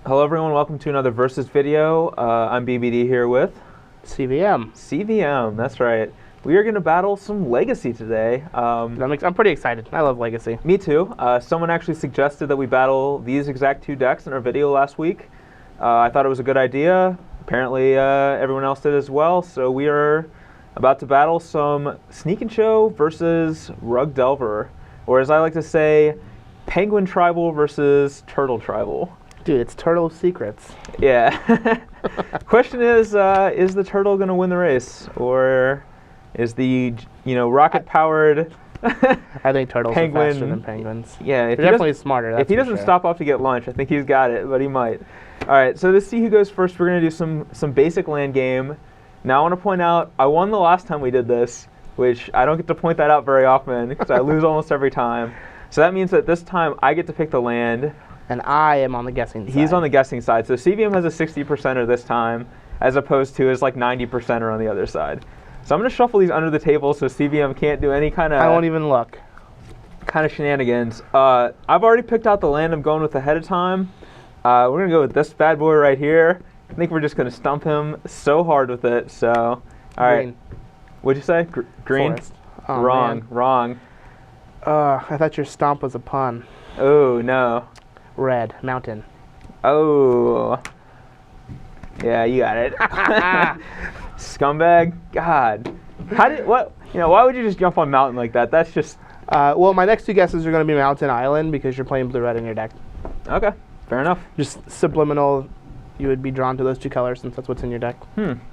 Hello everyone, welcome to another Versus video. I'm BBD here with CVM. CVM, that's right. We are going to battle some Legacy today. I'm pretty excited. I love Legacy. Me too. Someone actually suggested that we battle these exact two decks in our video last week. I thought it was a good idea. Apparently everyone else did as well, so we are about to battle some Sneak and Show versus Rug Delver, or as I like to say, Penguin Tribal versus Turtle Tribal. Dude, it's Turtle Secrets. Yeah. Question is the turtle going to win the race, or is the rocket-powered I think turtles penguin are faster than penguins. Yeah, they're definitely smarter. That's if he doesn't sure. stop off to get lunch, I think he's got it, but he might. All right, so to see who goes first, we're going to do some basic land game. Now I want to point out, I won the last time we did this, which I don't get to point that out very often because I lose almost every time. So that means that this time I get to pick the land. And I am on the guessing side. He's on the guessing side. So CVM has a 60%er this time, as opposed to his like 90%er on the other side. So I'm going to shuffle these under the table so CVM can't do any kind of... I won't even look. ...kind of shenanigans. I've already picked out the land I'm going with ahead of time. We're going to go with this bad boy right here. I think we're just going to stump him so hard with it. So, all right. What'd you say? Green? Forest. Oh, wrong. Man. Wrong. I thought your stomp was a pun. Oh, no. Red. Mountain. Oh. Yeah, you got it. Scumbag. God. Why would you just jump on mountain like that? That's just... Well, my next two guesses are going to be Mountain Island because you're playing blue-red in your deck. Okay. Fair enough. Just subliminal, you would be drawn to those two colors since that's what's in your deck.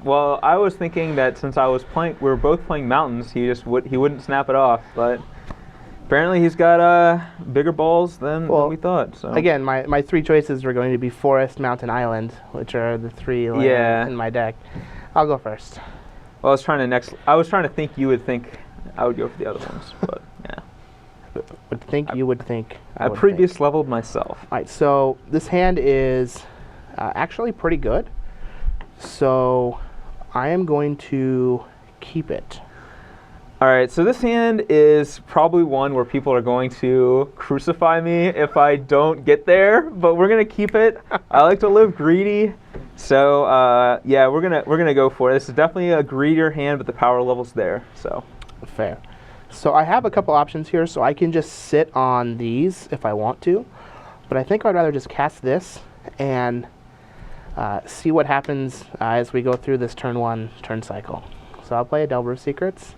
Well, I was thinking that since we were both playing mountains, he wouldn't snap it off, but apparently he's got bigger balls than we thought. So again, my three choices were going to be Forest, Mountain, Island, which are the three lands in my deck. I'll go first. Well, I was trying to think you would think I would go for the other ones, but yeah. You would think. I previous leveled myself. All right, so this hand is actually pretty good. So I am going to keep it. All right, so this hand is probably one where people are going to crucify me if I don't get there, but we're gonna keep it. I like to live greedy, so yeah, we're gonna go for it. This is definitely a greedier hand, but the power level's there. So fair. So I have a couple options here, so I can just sit on these if I want to, but I think I'd rather just cast this and see what happens as we go through this turn one turn cycle. So I'll play a Delver of Secrets.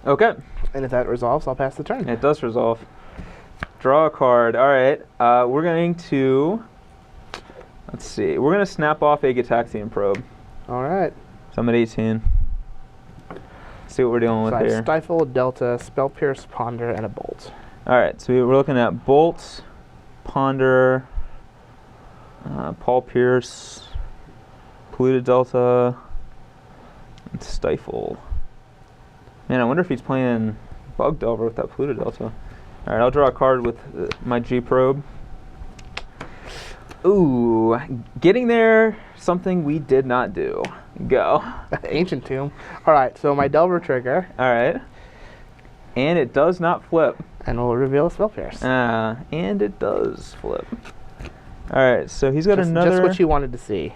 Okay. And if that resolves, I'll pass the turn. It does resolve. Draw a card. All right. We're going to, let's see. We're going to snap off a Gataxian Probe. All right. So I'm at 18. See what we're dealing with here. here. Stifle, Delta, Spell Pierce, Ponder, and a Bolt. All right. So we're looking at Bolt, Ponder, Paul Pierce, Polluted Delta, and Stifle. Man, I wonder if he's playing Bug Delver with that Polluted Delta. All right, I'll draw a card with my G Probe. Ooh, getting there, something we did not do. Go. Ancient Tomb. All right, so my Delver trigger. All right. And it does not flip. And we'll reveal a Spell Pierce. And it does flip. All right, so he's got another... Just what you wanted to see.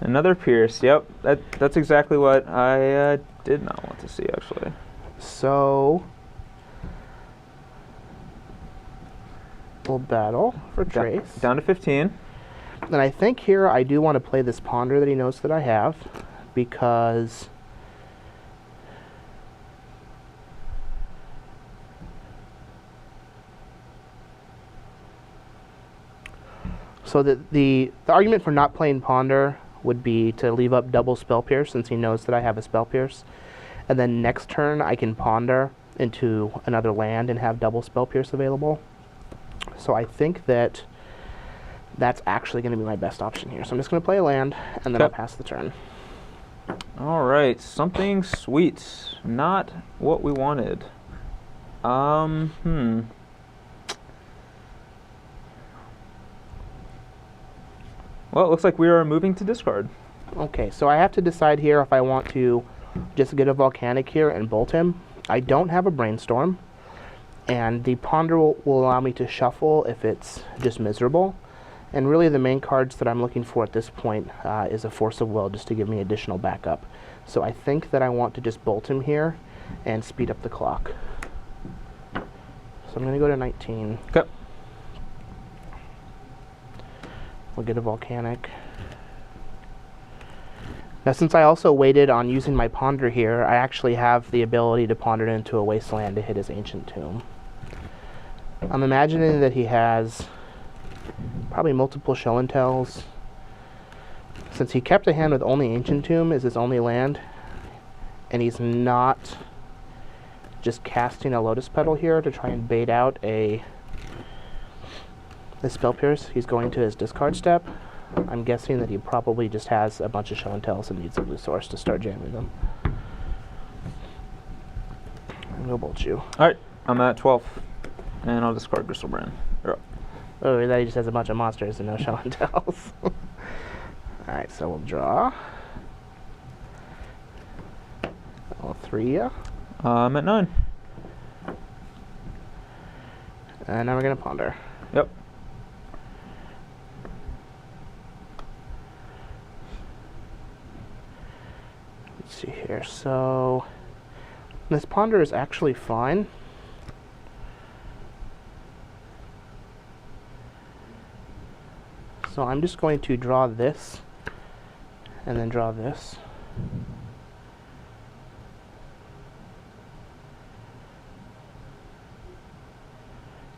Another Pierce, yep. That's exactly what I did not want to see, actually. So we'll battle for Trace. Down to 15. And I think here I do want to play this Ponder that he knows that I have, because so the argument for not playing Ponder would be to leave up double Spell Pierce since he knows that I have a Spell Pierce. And then next turn I can Ponder into another land and have double Spell Pierce available. So I think that that's actually going to be my best option here. So I'm just going to play a land, and then I'll pass the turn. All right, something sweet. Not what we wanted. Well, it looks like we are moving to discard. Okay, so I have to decide here if I want to just get a Volcanic here and bolt him. I don't have a Brainstorm, and the Ponder will allow me to shuffle if it's just miserable. And really the main cards that I'm looking for at this point is a Force of Will, just to give me additional backup. So I think that I want to just bolt him here and speed up the clock. So I'm going to go to 19. Okay. We'll get a Volcanic. Now since I also waited on using my Ponder here, I actually have the ability to ponder it into a Wasteland to hit his Ancient Tomb. I'm imagining that he has probably multiple Show and Tells. Since he kept a hand with only Ancient Tomb as his only land, and he's not just casting a Lotus Petal here to try and bait out the Spell Pierce, he's going to his discard step. I'm guessing that he probably just has a bunch of Show and Tells and needs a blue source to start jamming them. I'm gonna bolt you. Alright, I'm at 12. And I'll discard Griselbrand. You're up. Oh, that he just has a bunch of monsters and no Show and Tells. Alright, so we'll draw. All 3. I'm at 9. And now we're gonna Ponder. Yep. Let's see here. So this Ponder is actually fine. So I'm just going to draw this and then draw this.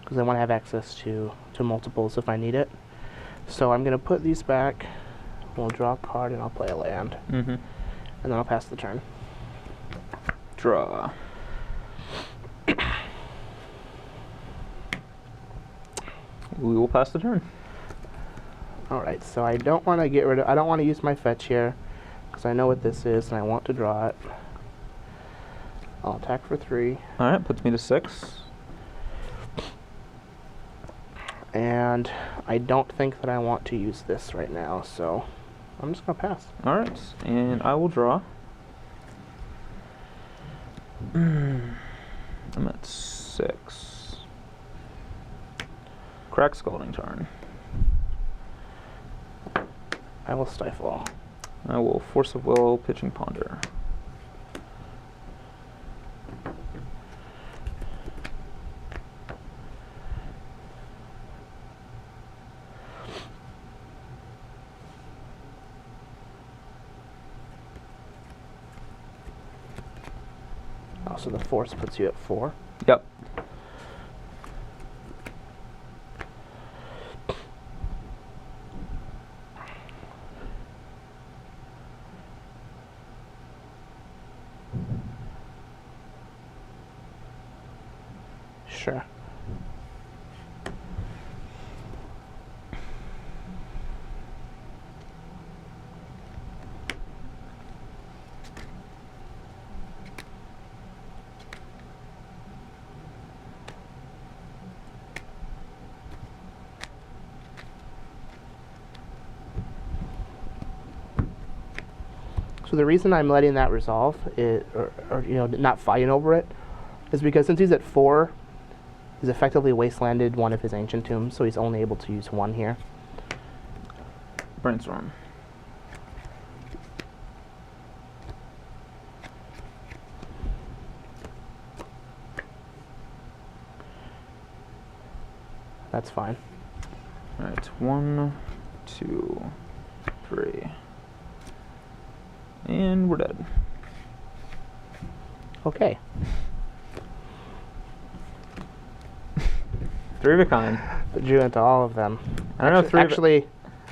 Because I want to have access to multiples if I need it. So I'm going to put these back. We'll draw a card and I'll play a land. Mm-hmm. And then I'll pass the turn. Draw. We will pass the turn. Alright, so I don't want to get rid of, I don't want to use my fetch here, because I know what this is and I want to draw it. I'll attack for 3. Alright, puts me to 6. And I don't think that I want to use this right now, so I'm just going to pass. Alright, and I will draw. I'm at 6. Crack Scalding Tarn. I will Stifle. I will Force of Will, Pitching Ponder. Oh, so the Force puts you at 4. Yep. Sure. So the reason I'm letting that resolve, or you know, not fighting over it, is because since he's at 4, he's effectively wastelanded one of his Ancient Tombs, so he's only able to use 1 here. Brainstorm. That's fine. Alright, 1, 2, 3. And we're dead. Okay. 3 of a kind. Drew into all of them. I don't know if 3 Actually,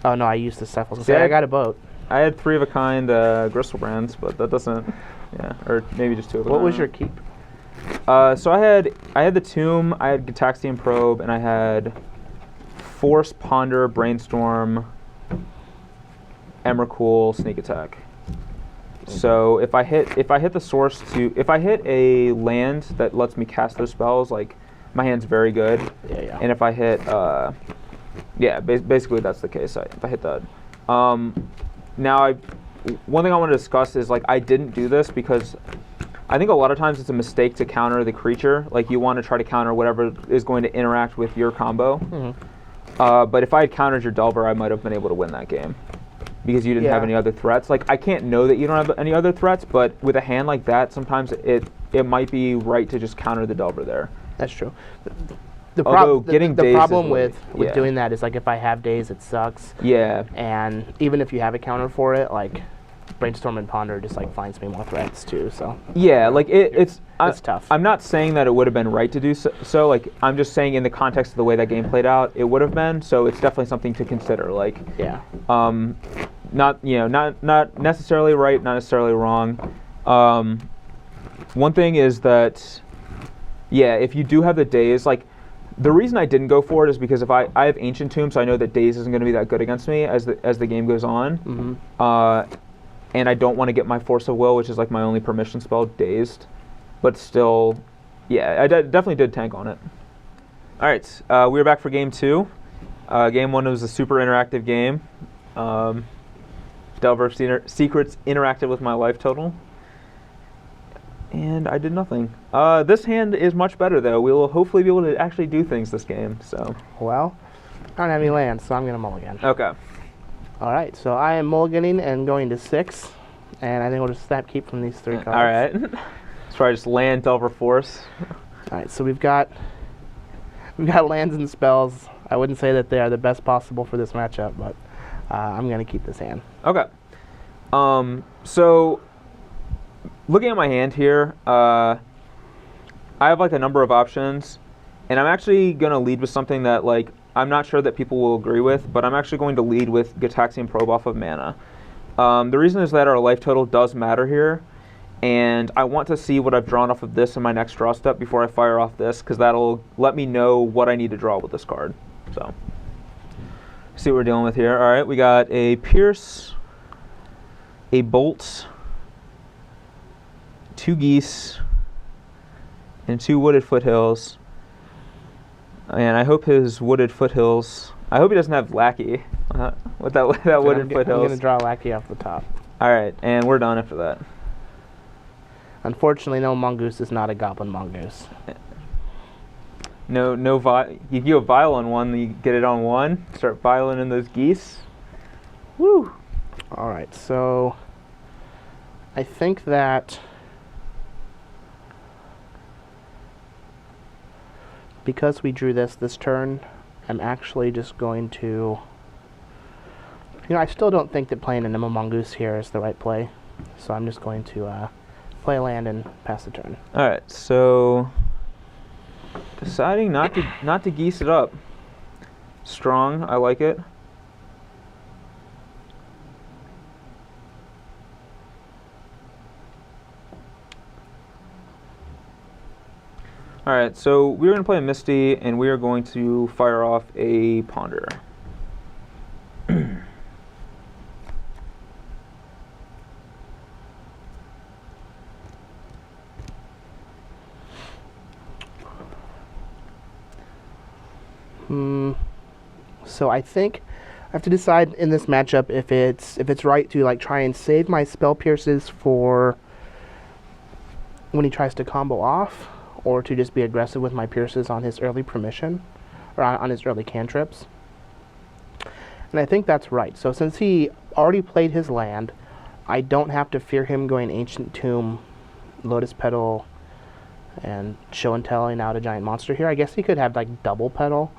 oh no, I used the stuff. I was gonna See, say, I- I got a boat. I had 3 of a kind Griselbrands, but that doesn't. Yeah, or maybe just 2 of a What kind. was your keep? So I had the Tomb, I had Gitaxian Probe, and I had Force, Ponder, Brainstorm, Emrakul, Sneak Attack. So if I hit the source if I hit a land that lets me cast those spells, like my hand's very good. Yeah. And if I hit, basically that's the case. If I hit that. Now one thing I want to discuss is, like, I didn't do this because I think a lot of times it's a mistake to counter the creature. Like, you want to try to counter whatever is going to interact with your combo. Mm-hmm. But if I had countered your Delver, I might have been able to win that game. Because you didn't have any other threats. Like, I can't know that you don't have any other threats, but with a hand like that, sometimes it might be right to just counter the Delver there. That's true. The problem with doing that is, like, if I have days, it sucks. Yeah. And even if you have a counter for it, like, Brainstorm and Ponder just, like, finds me more threats, too, so. Yeah, like, it's tough. I'm not saying that it would have been right to do so. Like, I'm just saying in the context of the way that game played out, it would have been, so it's definitely something to consider. Like, yeah. Not necessarily right, not necessarily wrong. One thing is that, yeah, if you do have the days, like, the reason I didn't go for it is because if I have Ancient Tomb, so I know that days isn't going to be that good against me as the game goes on. Mm-hmm. And I don't want to get my Force of Will, which is like my only permission spell, dazed. But still, yeah, I definitely did tank on it. All right, we are back for game 2. Game 1 was a super interactive game. Delver Secrets interacted with my life total. And I did nothing. This hand is much better, though. We will hopefully be able to actually do things this game. So. Well, I don't have any lands, so I'm going to mulligan. Okay. All right, so I am mulliganing and going to 6. And I think we'll just snap keep from these 3 cards. All right. Let's try just land Delver Force. All right, so we've got lands and spells. I wouldn't say that they are the best possible for this matchup, but I'm going to keep this hand. Okay. So, looking at my hand here, I have like a number of options, and I'm actually going to lead with something that, like, I'm not sure that people will agree with, but I'm actually going to lead with Gitaxian Probe off of mana. The reason is that our life total does matter here, and I want to see what I've drawn off of this in my next draw step before I fire off this, because that'll let me know what I need to draw with this card. So, see what we're dealing with here. All right, we got a Pierce, a Bolt, 2 Geese, and 2 Wooded Foothills. And I hope his Wooded Foothills, I hope he doesn't have Lackey with that Wooded Foothills. I'm going to draw Lackey off the top. All right, and we're done after that. Unfortunately, no Mongoose is not a Goblin Mongoose. No, you go Vile on 1, you get it on 1, start viling in those Geese. Woo! All right, so I think that because we drew this turn, I'm actually just going to, I still don't think that playing a Nimble Mongoose here is the right play, so I'm just going to play a land and pass the turn. All right, so deciding not to Geese it up. Strong, I like it. All right, so we're going to play a Misty, and we are going to fire off a Ponder. So I think I have to decide in this matchup if it's right to, like, try and save my Spell Pierces for when he tries to combo off, or to just be aggressive with my Pierces on his early permission, or on his early cantrips. And I think that's right. So since he already played his land, I don't have to fear him going Ancient Tomb, Lotus Petal, and Show and Telling out a giant monster here. I guess he could have, like, double Petal,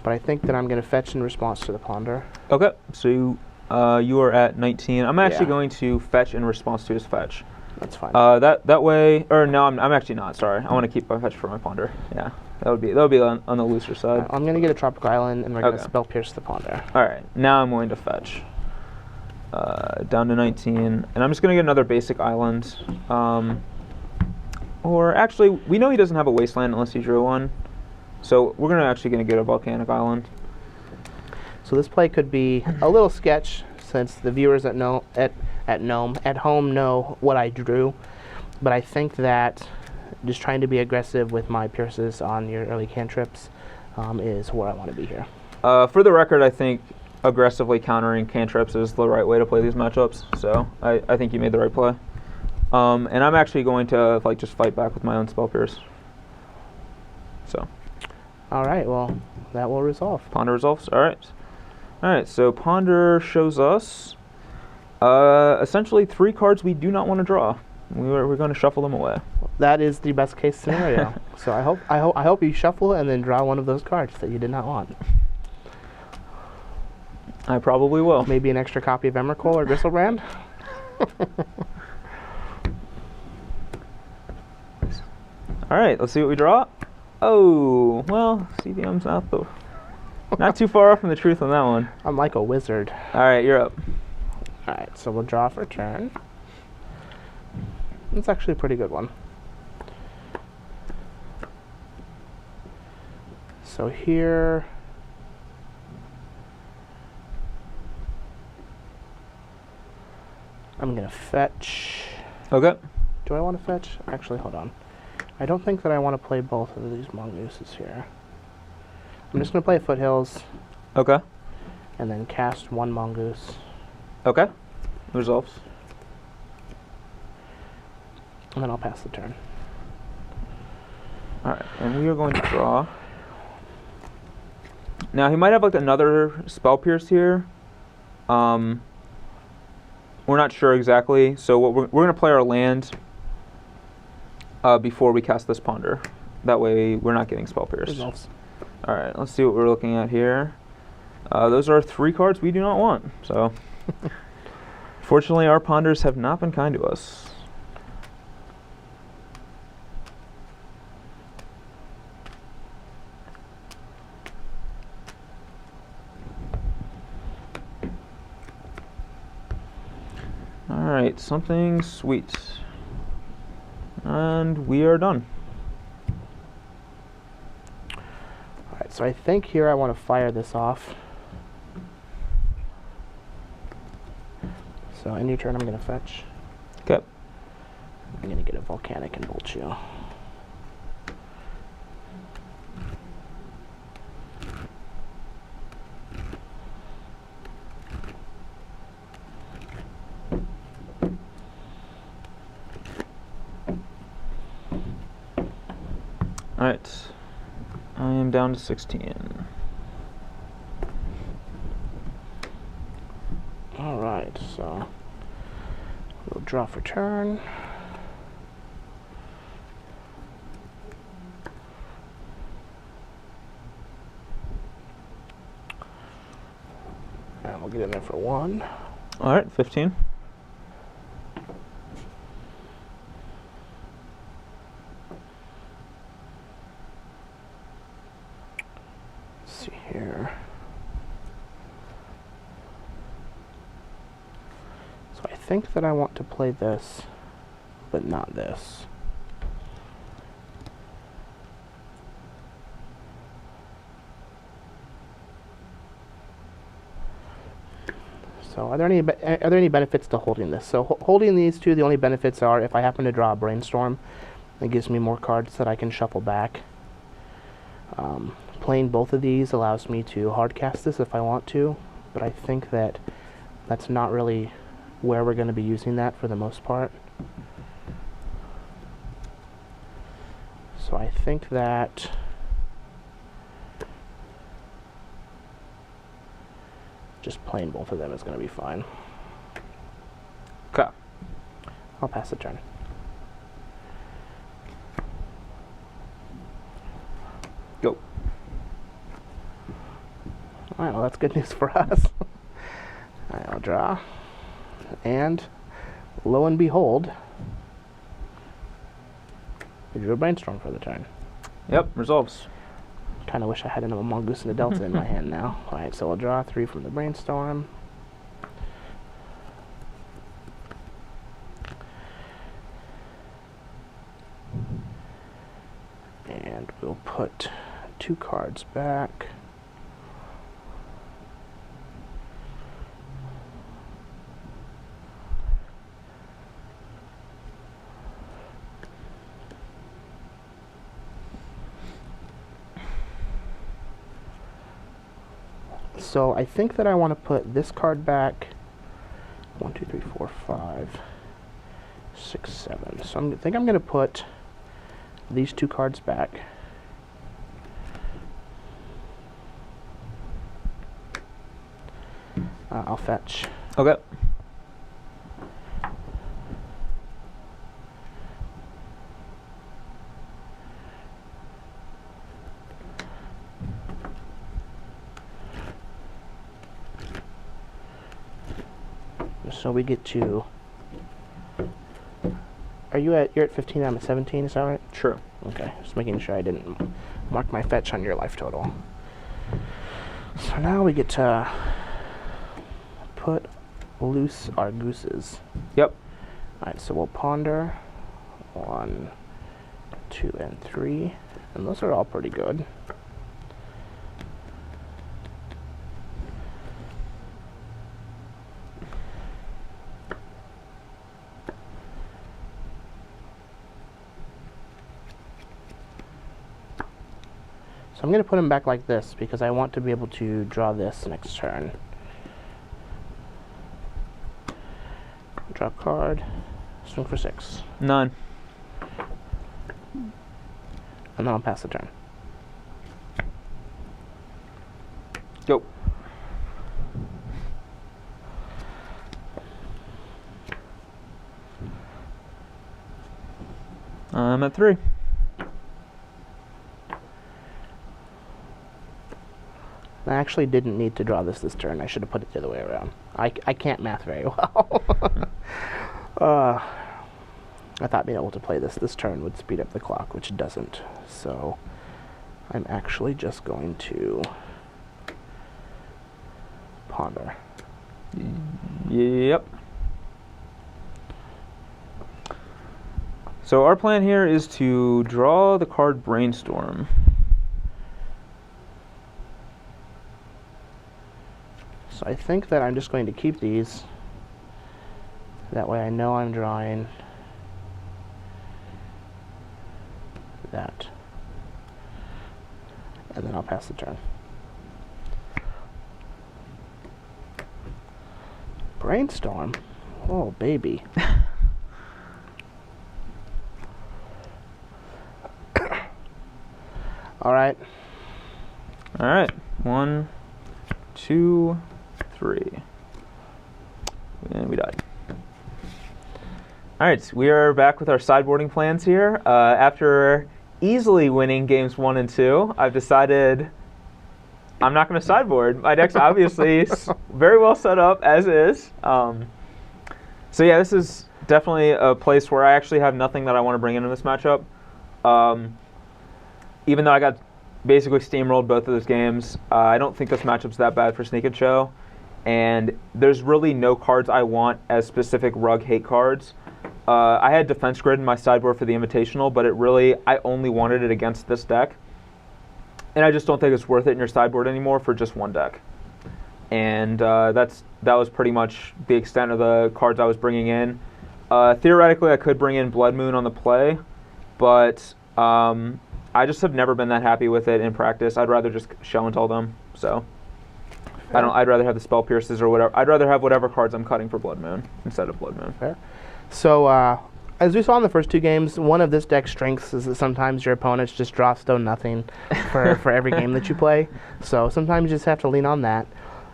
but I think that I'm going to fetch in response to the Ponder. Okay, so you are at 19. I'm actually going to fetch in response to his fetch. That's fine. That way, or no, I'm actually not. Sorry, I want to keep my fetch for my Ponder. Yeah, that would be on the looser side. Right, I'm going to get a Tropical Island, and we're going to Spell Pierce the Ponder. All right, now I'm going to fetch. Down to 19, and I'm just going to get another basic island. Or actually, we know he doesn't have a wasteland unless he drew one, so we're actually going to get a volcanic island. So this play could be a little sketch, since the viewers at home know what I drew, but I think that just trying to be aggressive with my Pierces on your early cantrips is where I want to be here. For the record, I think aggressively countering cantrips is the right way to play these matchups, so I think you made the right play. And I'm actually going to just fight back with my own Spell Pierce. So. All right, well, that will resolve. Ponder resolves. All right. All right. So Ponder shows us essentially 3 cards we do not want to draw. We're going to shuffle them away. That is the best case scenario. So I hope you shuffle and then draw one of those cards that you did not want. I probably will. Maybe an extra copy of Emrakul or Gristlebrand. All right, let's see what we draw. Oh, well, CDM's not too far off from the truth on that one. I'm like a wizard. All right, you're up. All right, so we'll draw for turn. It's actually a pretty good one. So here, I'm gonna fetch. Okay. Do I want to fetch? Actually, hold on. I don't think that I want to play both of these mongooses here. I'm just gonna play Foothills Okay. and then cast 1 mongoose. Okay. Resolves. And then I'll pass the turn. All right, and we are going to draw. Now he might have like another Spell Pierce here. We're not sure exactly. So what we're going to play our land before we cast this Ponder. That way we're not getting Spell Pierce. Resolves. All right, let's see what we're looking at here. Those are 3 cards we do not want. So fortunately, our Ponders have not been kind to us. Alright, something sweet. And we are done. Alright, so I think here I want to fire this off. So in your turn, I'm going to fetch. Okay. I'm going to get a Volcanic and Bolt you. Alright. I am down to 16. Alright, so we'll draw for turn. And we'll get in there for 1. Alright, 15. Let's see here. So I think that I want to play this, but not this. So are there any benefits to holding this? So holding these two, the only benefits are if I happen to draw a Brainstorm, it gives me more cards that I can shuffle back. Playing both of these allows me to hardcast this if I want to, but I think that that's not really where we're going to be using that for the most part. So I think that just playing both of them is going to be fine. Okay. I'll pass the turn. Go. Alright, well that's good news for us. Alright, I'll draw. And lo and behold, I drew a Brainstorm for the turn. Yep, resolves. Kind of wish I had a Mongoose and a Delta in my hand now. Alright, so I'll draw 3 from the Brainstorm. And we'll put 2 cards back. So I think that I want to put this card back. 1, 2, 3, 4, 5, 6, 7. So I think I'm going to put these 2 cards back. I'll fetch. Okay. So we get to. You're at 15, I'm at 17, is that right? Sure. Okay, just making sure I didn't mark my fetch on your life total. So now we get to put loose our gooses. Yep. Alright, so we'll ponder 1, 2, and 3, and those are all pretty good. So I'm going to put him back like this because I want to be able to draw this next turn. Draw a card, swing for 6. 9. And then I'll pass the turn. Go. I'm at 3. I actually didn't need to draw this turn. I should have put it the other way around. I can't math very well. I thought being able to play this turn would speed up the clock, which it doesn't. So I'm actually just going to ponder. Yep. So our plan here is to draw the card Brainstorm. So I think that I'm just going to keep these. That way I know I'm drawing that. And then I'll pass the turn. Brainstorm? Oh, baby. All right. All right. 1, 2, 3. And we died. All right, so we are back with our sideboarding plans here. After easily winning games 1 and 2, I've decided I'm not going to sideboard. My deck's obviously very well set up as is. So yeah, this is definitely a place where I actually have nothing that I want to bring into this matchup. Even though I got basically steamrolled both of those games, I don't think this matchup's that bad for Sneak and Show. And there's really no cards I want as specific rug hate cards. I had Defense Grid in my sideboard for the Invitational, but I only wanted it against this deck. And I just don't think it's worth it in your sideboard anymore for just one deck. And that was pretty much the extent of the cards I was bringing in. Theoretically, I could bring in Blood Moon on the play, but I just have never been that happy with it in practice. I'd rather just show and tell them. So I'd rather have the Spell Pierces or whatever. I'd rather have whatever cards I'm cutting for Blood Moon instead of Blood Moon. Fair. So as we saw in the first 2 games, one of this deck's strengths is that sometimes your opponents just draw stone nothing for every game that you play. So sometimes you just have to lean on that.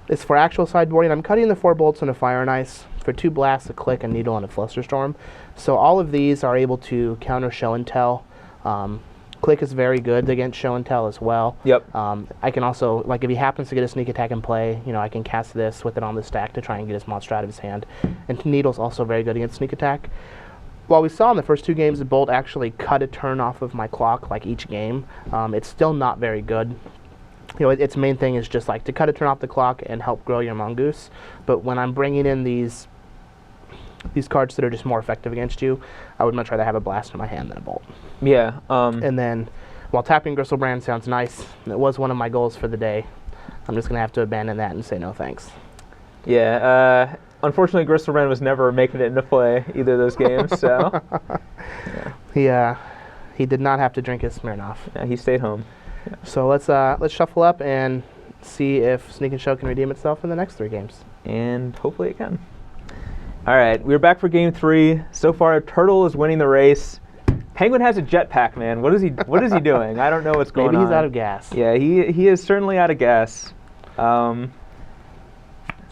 As for actual sideboarding, I'm cutting the 4 bolts and a Fire and Ice for 2 blasts, a click, a needle, and a Flusterstorm. So all of these are able to counter show and tell. Click is very good against show and tell as well. Yep. I can also, like if he happens to get a sneak attack in play, I can cast this with it on the stack to try and get his monster out of his hand. And Needle's also very good against sneak attack. While we saw in the first 2 games the Bolt actually cut a turn off of my clock like each game, it's still not very good. Its main thing is just like to cut a turn off the clock and help grow your Mongoose. But when I'm bringing in these cards that are just more effective against you, I would much rather have a blast in my hand than a bolt. Yeah. And then, while tapping Gristlebrand sounds nice, it was one of my goals for the day. I'm just going to have to abandon that and say no thanks. Yeah. Unfortunately, Gristlebrand was never making it into play either of those games. So. Yeah. He did not have to drink his Smirnoff. Yeah, he stayed home. Yeah. So let's shuffle up and see if Sneak and Show can redeem itself in the next 3 games. And hopefully it can. All right, we're back for game 3. So far, Turtle is winning the race. Penguin has a jetpack, man. What is he doing? I don't know what's going on. Maybe he's out of gas. Yeah, he is certainly out of gas.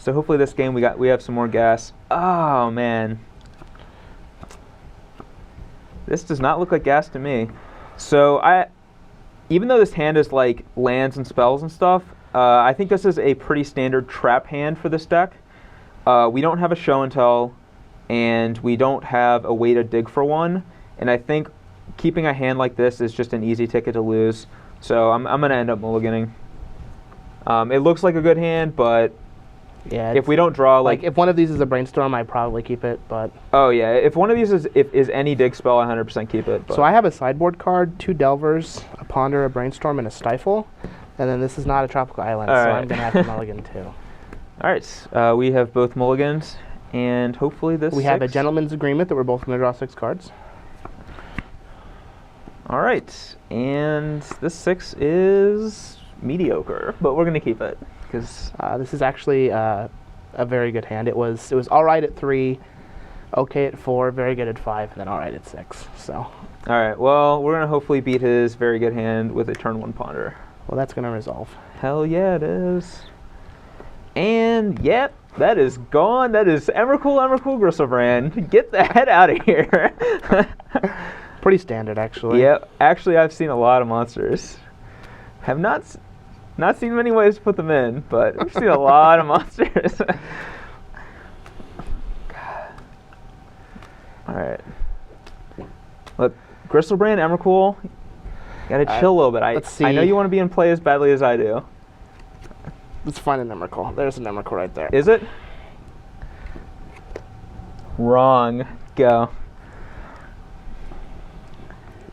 So hopefully this game we have some more gas. Oh man, this does not look like gas to me. So even though this hand is like lands and spells and stuff, I think this is a pretty standard trap hand for this deck. We don't have a show and tell, and we don't have a way to dig for one. And I think keeping a hand like this is just an easy ticket to lose. So I'm going to end up mulliganing. It looks like a good hand, but yeah, if we don't draw, like if one of these is a brainstorm, I'd probably keep it. But oh yeah, if one of these is any dig spell, I 100% keep it. But. So I have a sideboard card, 2 Delvers, a Ponder, a Brainstorm, and a Stifle. And then this is not a tropical island, so I'm going to have to mulligan too. All right, we have both mulligans, and hopefully this. We have a gentleman's agreement that we're both going to draw 6 cards. All right, and this 6 is mediocre, but we're going to keep it because this is actually a very good hand. It was all right at 3, okay at 4, very good at 5, and then all right at 6. So. All right, well, we're going to hopefully beat his very good hand with a turn 1 Ponder. Well, that's going to resolve. Hell yeah, it is. And, yep, that is gone. That is Emrakul Griselbrand. Get the head out of here. Pretty standard, actually. Yep, actually, I've seen a lot of monsters. Have not seen many ways to put them in, but I've seen a lot of monsters. All right. Look, Griselbrand, Emrakul, gotta chill a little bit. Let's see. I know you want to be in play as badly as I do. Let's find an Emrakul. There's an Emrakul right there. Is it? Wrong. Go.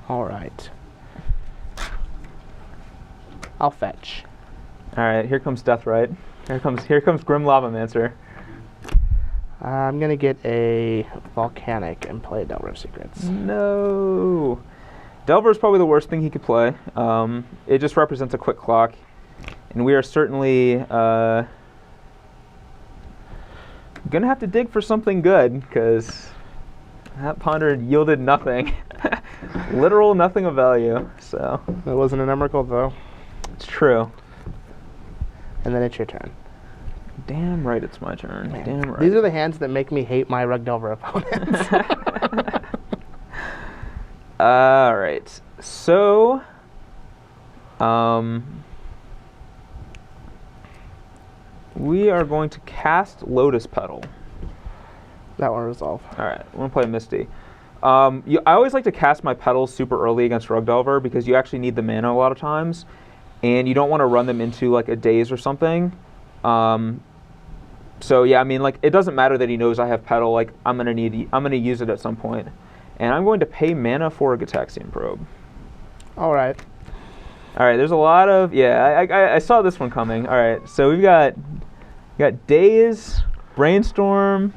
All right. I'll fetch. All right, here comes Deathrite. Here comes Grim Lavamancer. I'm gonna get a Volcanic and play Delver of Secrets. No. Delver is probably the worst thing he could play. It just represents a quick clock, and we are certainly gonna have to dig for something good because that Ponder yielded nothing, literal nothing of value. So That wasn't an Emrakul though. it's true. And then it's your turn. Damn right, it's my turn. Man, Damn right. These are the hands that make me hate my Rug Delver opponents. All right. So, we are going to cast Lotus Petal. That one resolve. All right, we're gonna play Misty. I always like to cast my petals super early against Rug Delver because you actually need the mana a lot of times, and you don't want to run them into like a daze or something. So yeah, I mean, like it doesn't matter that he knows I have petal. Like I'm gonna use it at some point, and I'm going to pay mana for a Gitaxian Probe. All right. All right, there's a lot of I saw this one coming. All right, so we got Daze, Brainstorm,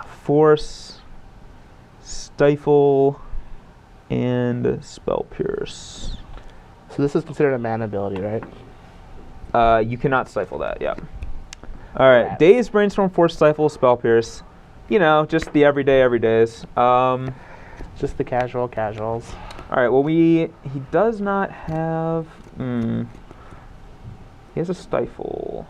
Force, Stifle, and Spell Pierce. So this is considered a mana ability, right? You cannot stifle that. Yeah. All right, Rats. Daze, Brainstorm, Force, Stifle, Spell Pierce. You know, just the everydays. Just the casuals. All right. Well, he does not have. He has a Stifle.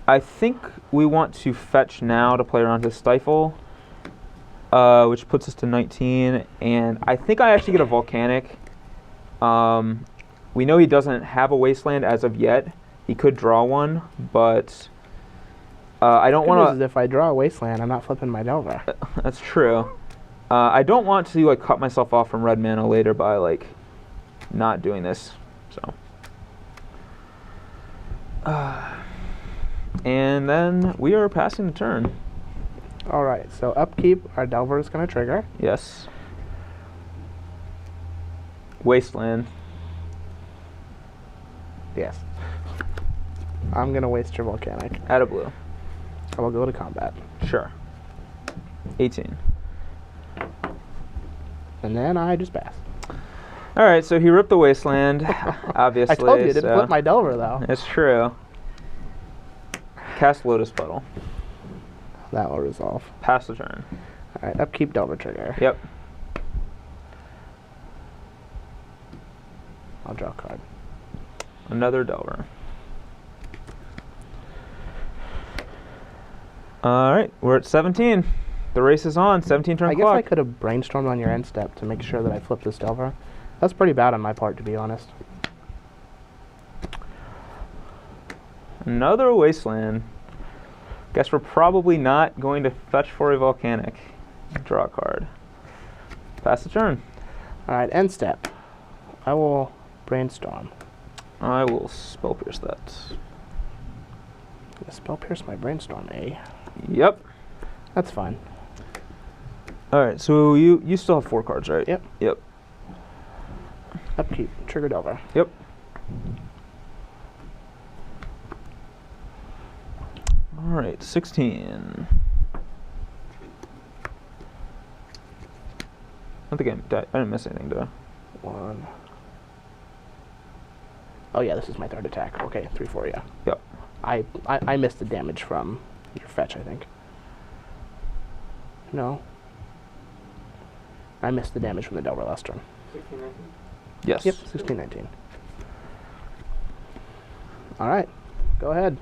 I think we want to fetch now to play around his Stifle, which puts us to 19. And I think I actually get a Volcanic. We know he doesn't have a Wasteland as of yet. He could draw one, but I don't want to. If I draw a Wasteland, I'm not flipping my Delver. That's true. I don't want to like cut myself off from red mana later by like not doing this. So, and then we are passing the turn. All right. So upkeep, our Delver is going to trigger. Yes. Wasteland. Yes. I'm going to waste your Volcanic. Add a blue. I will go to combat. Sure. 18. And then I just pass. All right, so he ripped the Wasteland, obviously. I told you, I didn't so flip my Delver, though. It's true. Cast Lotus Petal. That will resolve. Pass the turn. All right, upkeep, Delver trigger. Yep. I'll draw a card. Another Delver. All right, we're at 17. The race is on. 17 turn I guess clock. I could have brainstormed on your end step to make sure that I flipped this Delver. That's pretty bad on my part, to be honest. Another wasteland. Guess we're probably not going to fetch for a volcanic. Draw a card. Pass the turn. All right, end step. I will brainstorm. I will spell pierce that. Spell pierce my brainstorm, eh? Yep. That's fine. All right, so you still have 4 cards, right? Yep. Yep. Upkeep. Trigger Delver. Yep. All right, 16. I don't think I didn't miss anything, did I? 1. Oh yeah, this is my 3rd attack. Okay, 3, 4, yeah. Yep. I missed the damage from your fetch, I think. No. I missed the damage from the Delver last turn. 16, 19? Yes. Yep, 16, 19. All right, go ahead.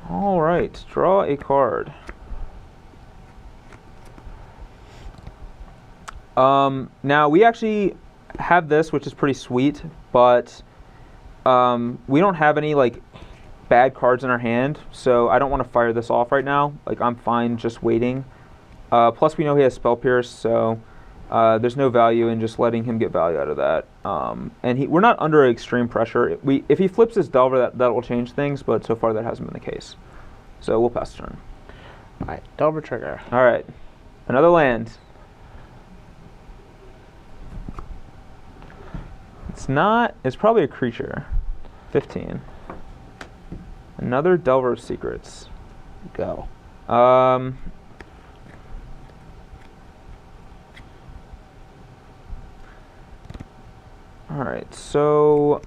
All right, draw a card. Now we actually have this, which is pretty sweet, but we don't have any like bad cards in our hand, so I don't want to fire this off right now. Like I'm fine just waiting. Plus we know he has Spell Pierce, so there's no value in just letting him get value out of that. And we're not under extreme pressure. If he flips his Delver, that will change things, but so far that hasn't been the case. So we'll pass the turn. All right, Delver trigger. All right, another land. It's probably a creature. 15. Another Delver of Secrets. Go. All right, so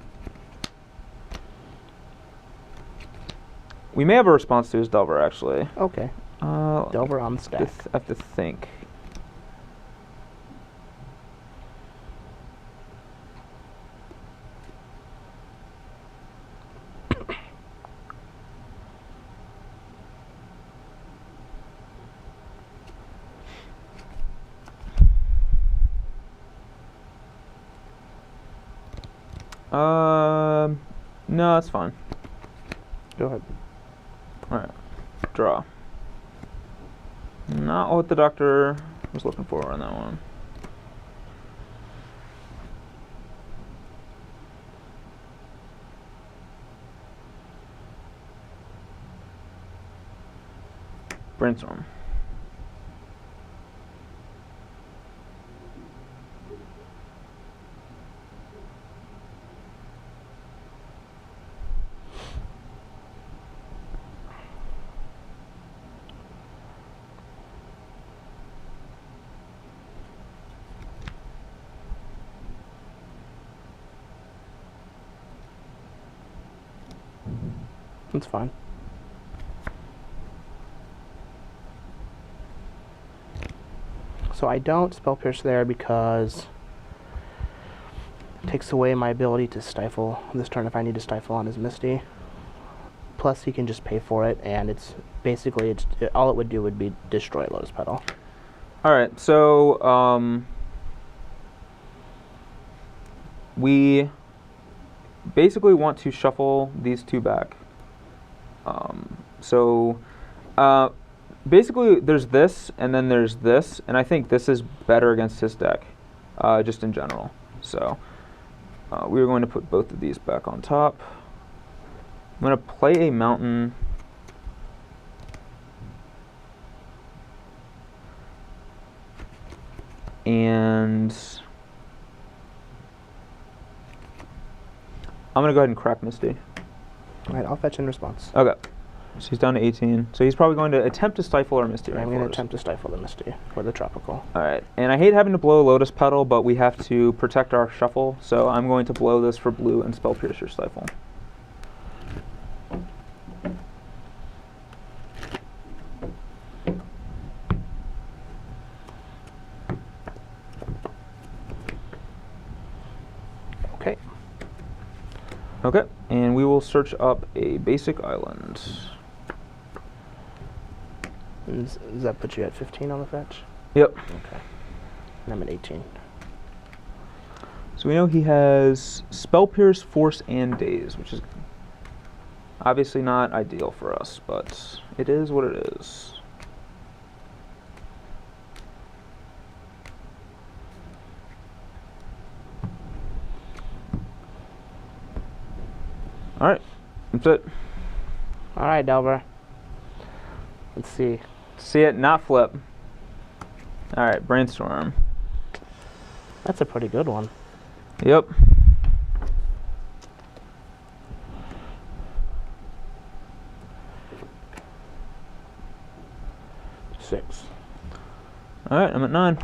we may have a response to his Delver, actually. Okay. Delver on the stack. I have to think. No, that's fine. Go ahead. All right, draw. Not what the doctor was looking for on that one. Brainstorm. That's fine. So I don't Spell Pierce there because it takes away my ability to stifle this turn if I need to stifle on his Misty. Plus he can just pay for it, and it's basically all it would do would be destroy Lotus Petal. All right, so we basically want to shuffle these 2 back. Basically there's this and then there's this, and I think this is better against his deck, just in general. So we're going to put both of these back on top. I'm going to play a mountain. And I'm going to go ahead and crack Misty. All right, I'll fetch in response. Okay. So he's down to 18. So he's probably going to attempt to stifle our Misty. I'm going to attempt to stifle the Misty for the Tropical. All right. And I hate having to blow Lotus Petal, but we have to protect our shuffle. So I'm going to blow this for blue and Spell Pierce your Stifle. Okay. Okay. And we will search up a basic island. And does that put you at 15 on the fetch? Yep. Okay. And I'm at 18. So we know he has Spell Pierce, Force, and Daze, which is obviously not ideal for us, but it is what it is. Alright, that's it. Alright, Delver. Let's see. See it, not flip. Alright, Brainstorm. That's a pretty good one. Yep. Six. Alright, I'm at 9.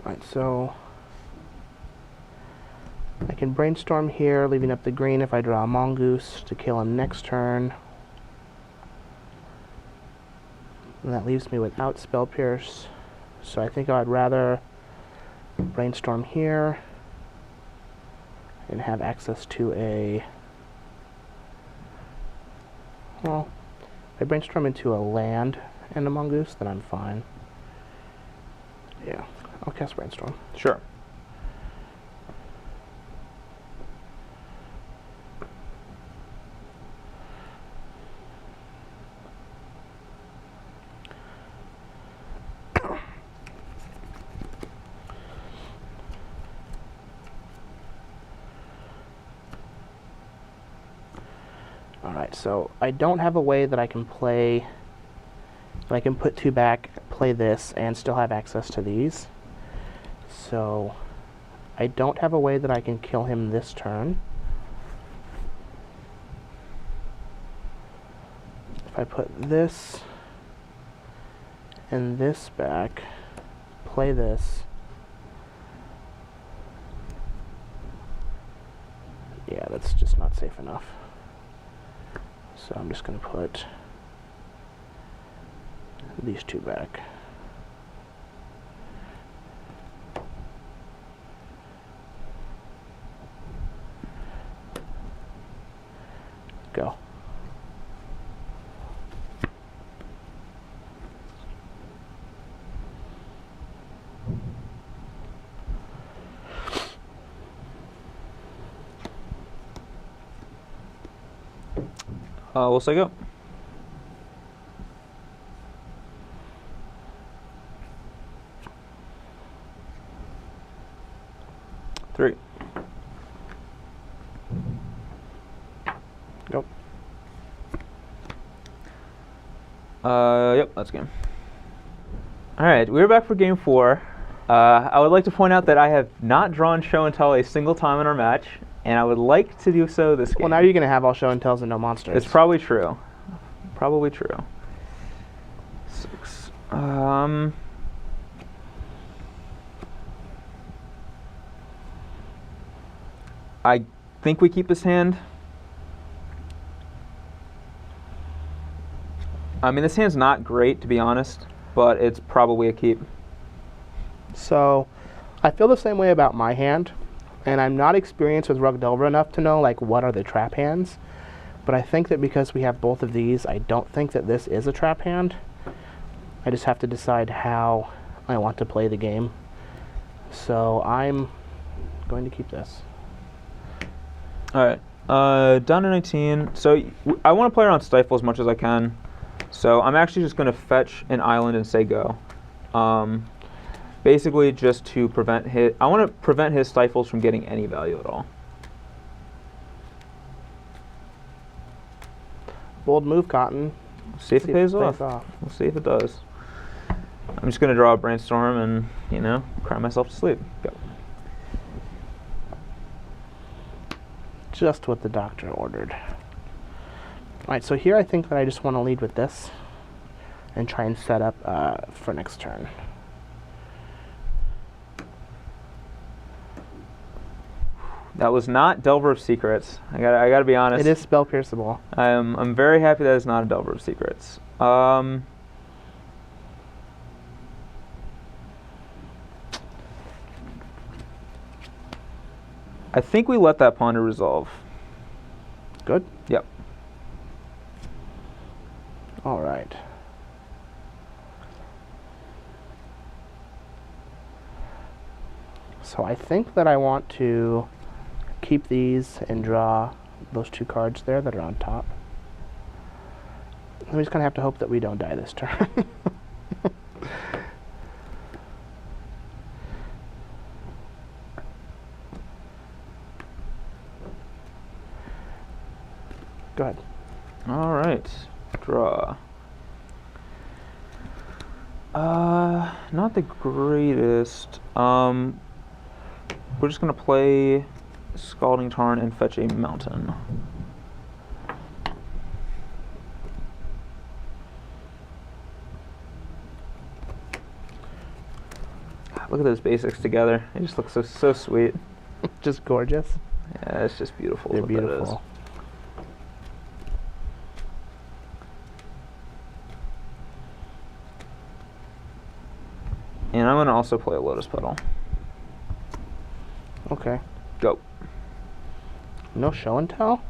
Alright, so I can Brainstorm here, leaving up the green if I draw a Mongoose to kill him next turn. And that leaves me without Spell Pierce. So I think I'd rather Brainstorm here and have access to a... Well, if I Brainstorm into a land and a Mongoose, then I'm fine. Yeah, I'll cast Brainstorm. Sure. Alright, so I don't have a way that I can play, that I can put 2 back, play this, and still have access to these. So I don't have a way that I can kill him this turn. If I put this and this back, play this, yeah, that's just not safe enough. So I'm just going to put these 2 back. Go. We'll say go. Three. Go. Yep, that's game. Alright, we're back for game 4. I would like to point out that I have not drawn show and tell a single time in our match, and I would like to do so this game. Well, now you're going to have all show and tells and no monsters. It's probably true. Probably true. 6. I think we keep this hand. I mean, this hand's not great, to be honest, but it's probably a keep. So, I feel the same way about my hand, and I'm not experienced with Rug Delver enough to know, like, what are the trap hands. But I think that because we have both of these, I don't think that this is a trap hand. I just have to decide how I want to play the game. So, I'm going to keep this. Alright, down to 19. So, I want to play around Stifle as much as I can. So, I'm actually just going to fetch an island and say go. Basically, just to prevent his... I want to prevent his Stifles from getting any value at all. Bold move, Cotton. See if it pays off. We'll see if it does. I'm just going to draw a Brainstorm and, you know, cry myself to sleep. Go. Just what the doctor ordered. Alright, so here I think that I just want to lead with this and try and set up for next turn. That was not Delver of Secrets. I gotta be honest. It is spell pierceable. I'm very happy that it's not a Delver of Secrets. I think we let that ponder resolve. Good? Yep. All right. So I think that I want to keep these and draw those 2 cards there that are on top. I'm just going to have to hope that we don't die this turn. Go ahead. All right. Draw. Not the greatest. We're just going to play Scalding Tarn and fetch a mountain. Look at those basics together. They just look so sweet. Just gorgeous. Yeah, it's just beautiful. They're What that is. beautiful. And I'm going to also play a Lotus Petal. Okay. Go. No show and tell?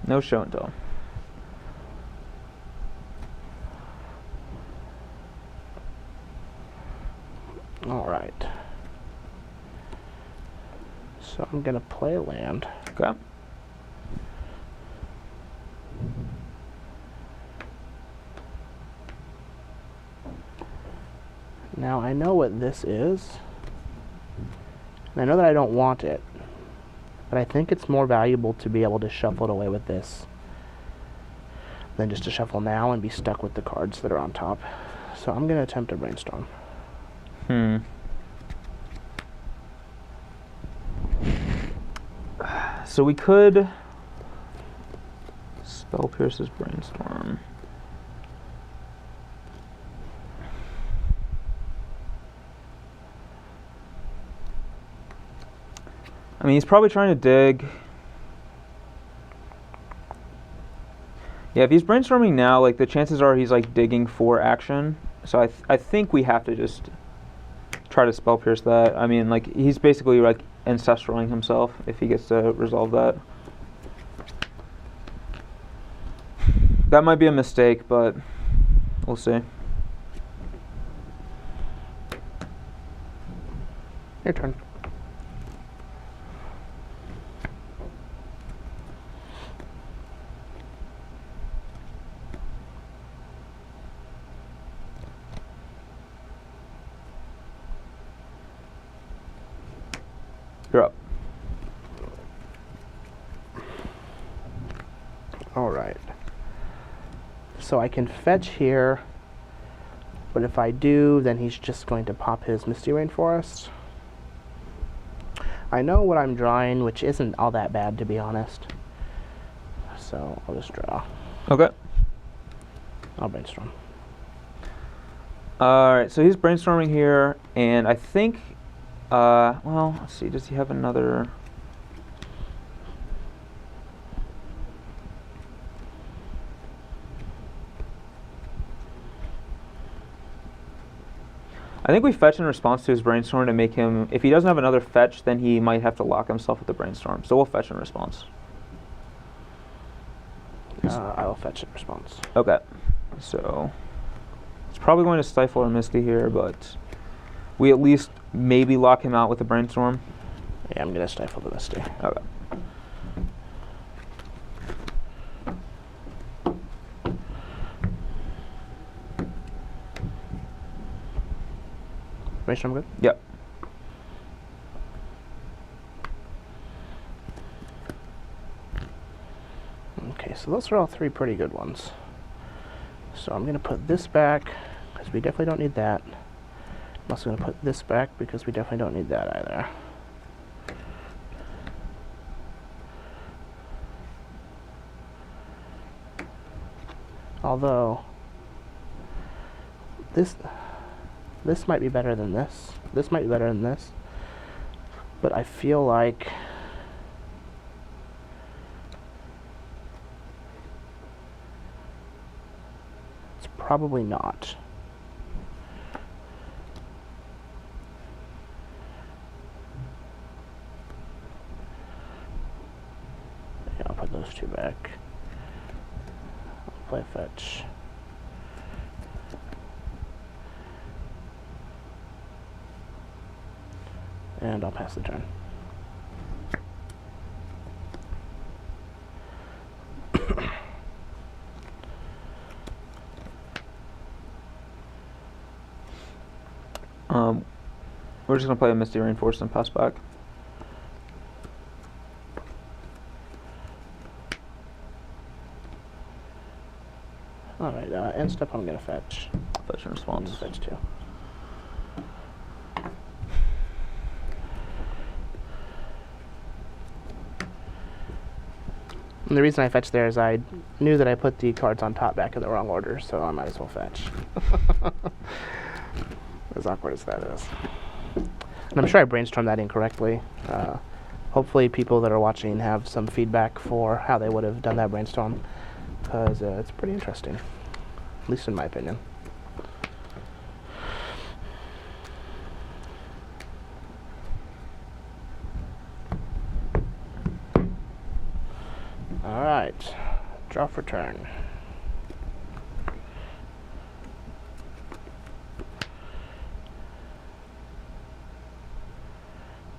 No show and tell. All right. So I'm going to play a land. Okay. Now I know what this is. And I know that I don't want it. But I think it's more valuable to be able to shuffle it away with this than just to shuffle now and be stuck with the cards that are on top. So I'm going to attempt a brainstorm. So we could Spell Pierce's Brainstorm. I mean, he's probably trying to dig. Yeah, if he's brainstorming now, like the chances are he's like digging for action. So I think we have to just try to Spell Pierce that. I mean, like he's basically like ancestraling himself if he gets to resolve that. That might be a mistake, but we'll see. Your turn. You're up. All right. So I can fetch here, but if I do, then he's just going to pop his Misty Rainforest. I know what I'm drawing, which isn't all that bad, to be honest. So I'll just draw. Okay. I'll brainstorm. Alright, so he's brainstorming here, and I think, well, let's see, does he have another? I think we fetch in response to his brainstorm to make him, if he doesn't have another fetch, then he might have to lock himself with the brainstorm. So we'll fetch in response. I will fetch in response. Okay. So it's probably going to stifle our Misty here, but we at least maybe lock him out with the brainstorm. Yeah, I'm going to stifle the Misty. Okay. Brainstorm good? Yep. Okay, so those are all 3 pretty good ones. So I'm going to put this back, because we definitely don't need that. I'm also going to put this back, because we definitely don't need that either. Although, this might be better than this. This might be better than this. But I feel like it's probably not. those two back. I'll play fetch. And I'll pass the turn. We're just going to play a Misty Rainforest and pass back. Alright, end step I'm going to fetch. Fetch and response. Fetch 2. And the reason I fetched there is I knew that I put the cards on top back in the wrong order, so I might as well fetch. As awkward as that is. And I'm sure I brainstormed that incorrectly. Hopefully people that are watching have some feedback for how they would have done that brainstorm, because it's pretty interesting, at least in my opinion. Alright, draw for turn.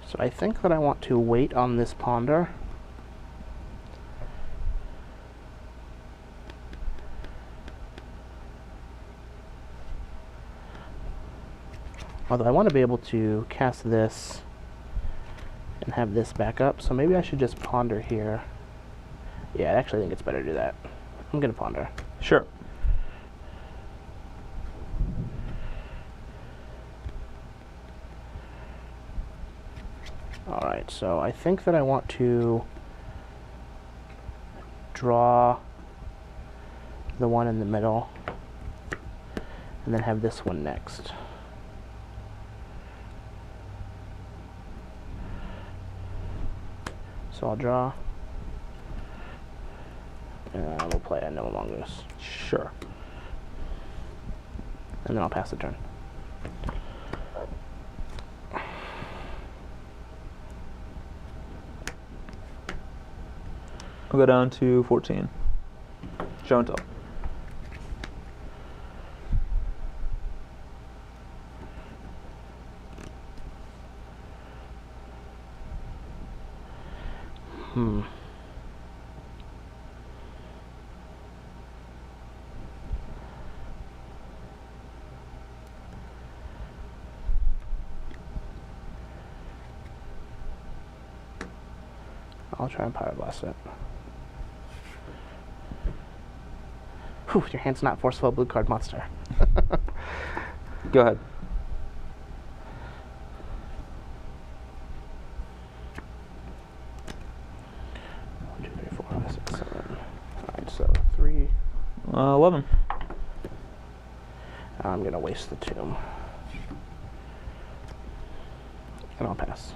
So I think that I want to wait on this ponder. Although I want to be able to cast this and have this back up, so maybe I should just ponder here. Yeah, I actually think it's better to do that. I'm going to ponder. Sure. Alright, so I think that I want to draw the one in the middle and then have this one next. So I'll draw, and we'll play a No Mongoose. Sure. And then I'll pass the turn. I'll go down to 14. Show and tell. I'll try and Power Blast it. Whew, your hand's not forceful, blue card monster. Go ahead. One, 2, 3, 4, 5, 6, 7. Alright, so 3. 11. I'm gonna waste the tomb. And I'll pass.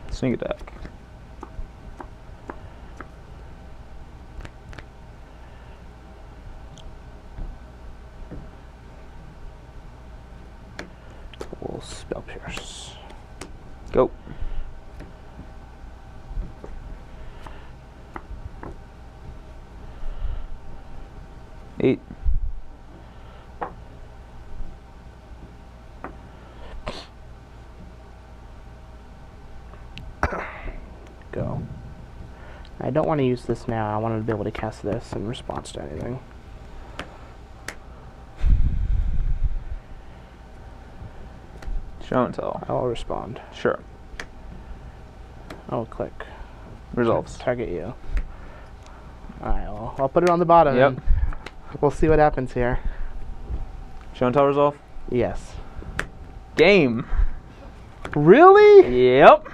Sneak attack. We'll Spell Pierce. Go. Eight. Go. I don't want to use this now. I wanted to be able to cast this in response to anything. Show and tell. I will respond. Sure. I'll click. Resolves. Target you. Alright, I'll put it on the bottom. Yep. And we'll see what happens here. Show and tell resolve. Yes. Game. Really? Yep.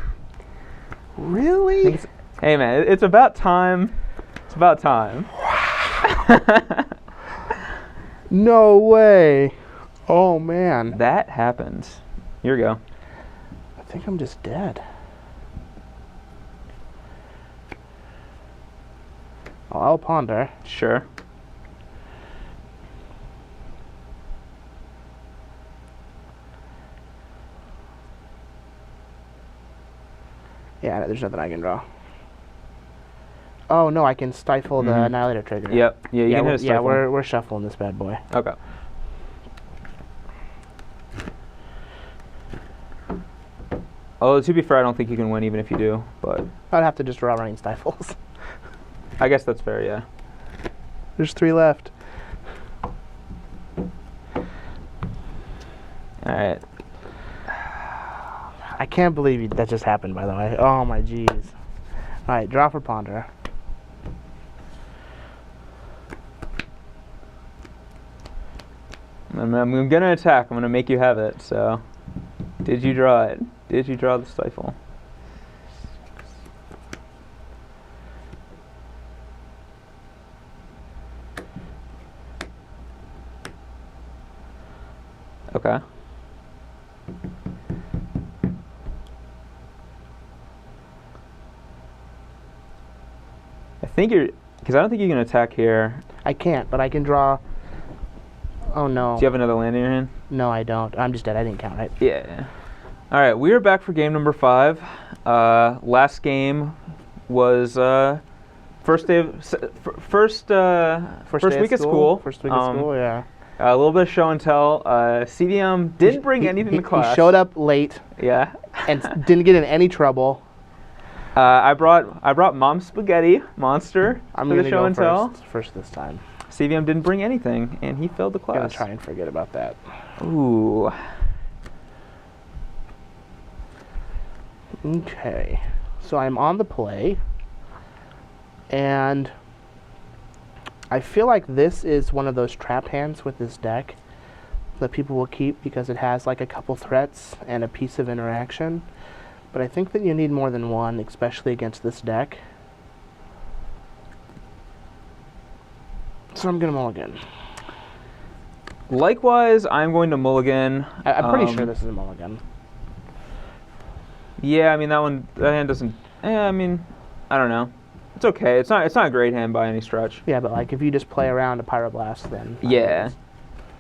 Really? Hey man, it's about time. It's about time. No way. Oh man. That happened. Here we go. I think I'm just dead. Oh, I'll ponder. Sure. Yeah, there's nothing I can draw. Oh no, I can stifle the Annihilator trigger. Yep. Yeah, you can hit a yeah, stifle. we're shuffling this bad boy. Okay. Oh, to be fair, I don't think you can win even if you do, but I'd have to just draw running stifles. I guess that's fair, yeah. There's 3 left. Alright. I can't believe that just happened, by the way. Oh my jeez. Alright, draw for Ponder. I'm gonna attack. I'm gonna make you have it, so. Did you draw it? Did you draw the stifle? Okay. I think you're, because I don't think you can attack here. I can't, but I can draw. Oh no. Do you have another land in your hand? No, I don't. I'm just dead. I didn't count it. Yeah. All right, we are back for game number 5. Last game was first day of first week of school. First week of school, yeah. A little bit of show and tell. CDM didn't bring anything to class. He showed up late. Yeah. And didn't get in any trouble. I brought Mom Spaghetti Monster for the show and tell. First this time. CVM didn't bring anything, and he failed the class. I'm gonna try and forget about that. Ooh. Okay, so I'm on the play, and I feel like this is one of those trap hands with this deck that people will keep because it has like a couple threats and a piece of interaction. But I think that you need more than one, especially against this deck. So I'm gonna mulligan. Likewise, I'm going to mulligan. I'm pretty sure this is a mulligan. Yeah, I mean that hand doesn't. I mean, I don't know. It's okay. It's not a great hand by any stretch. Yeah, but like if you just play around a Pyroblast, then yeah.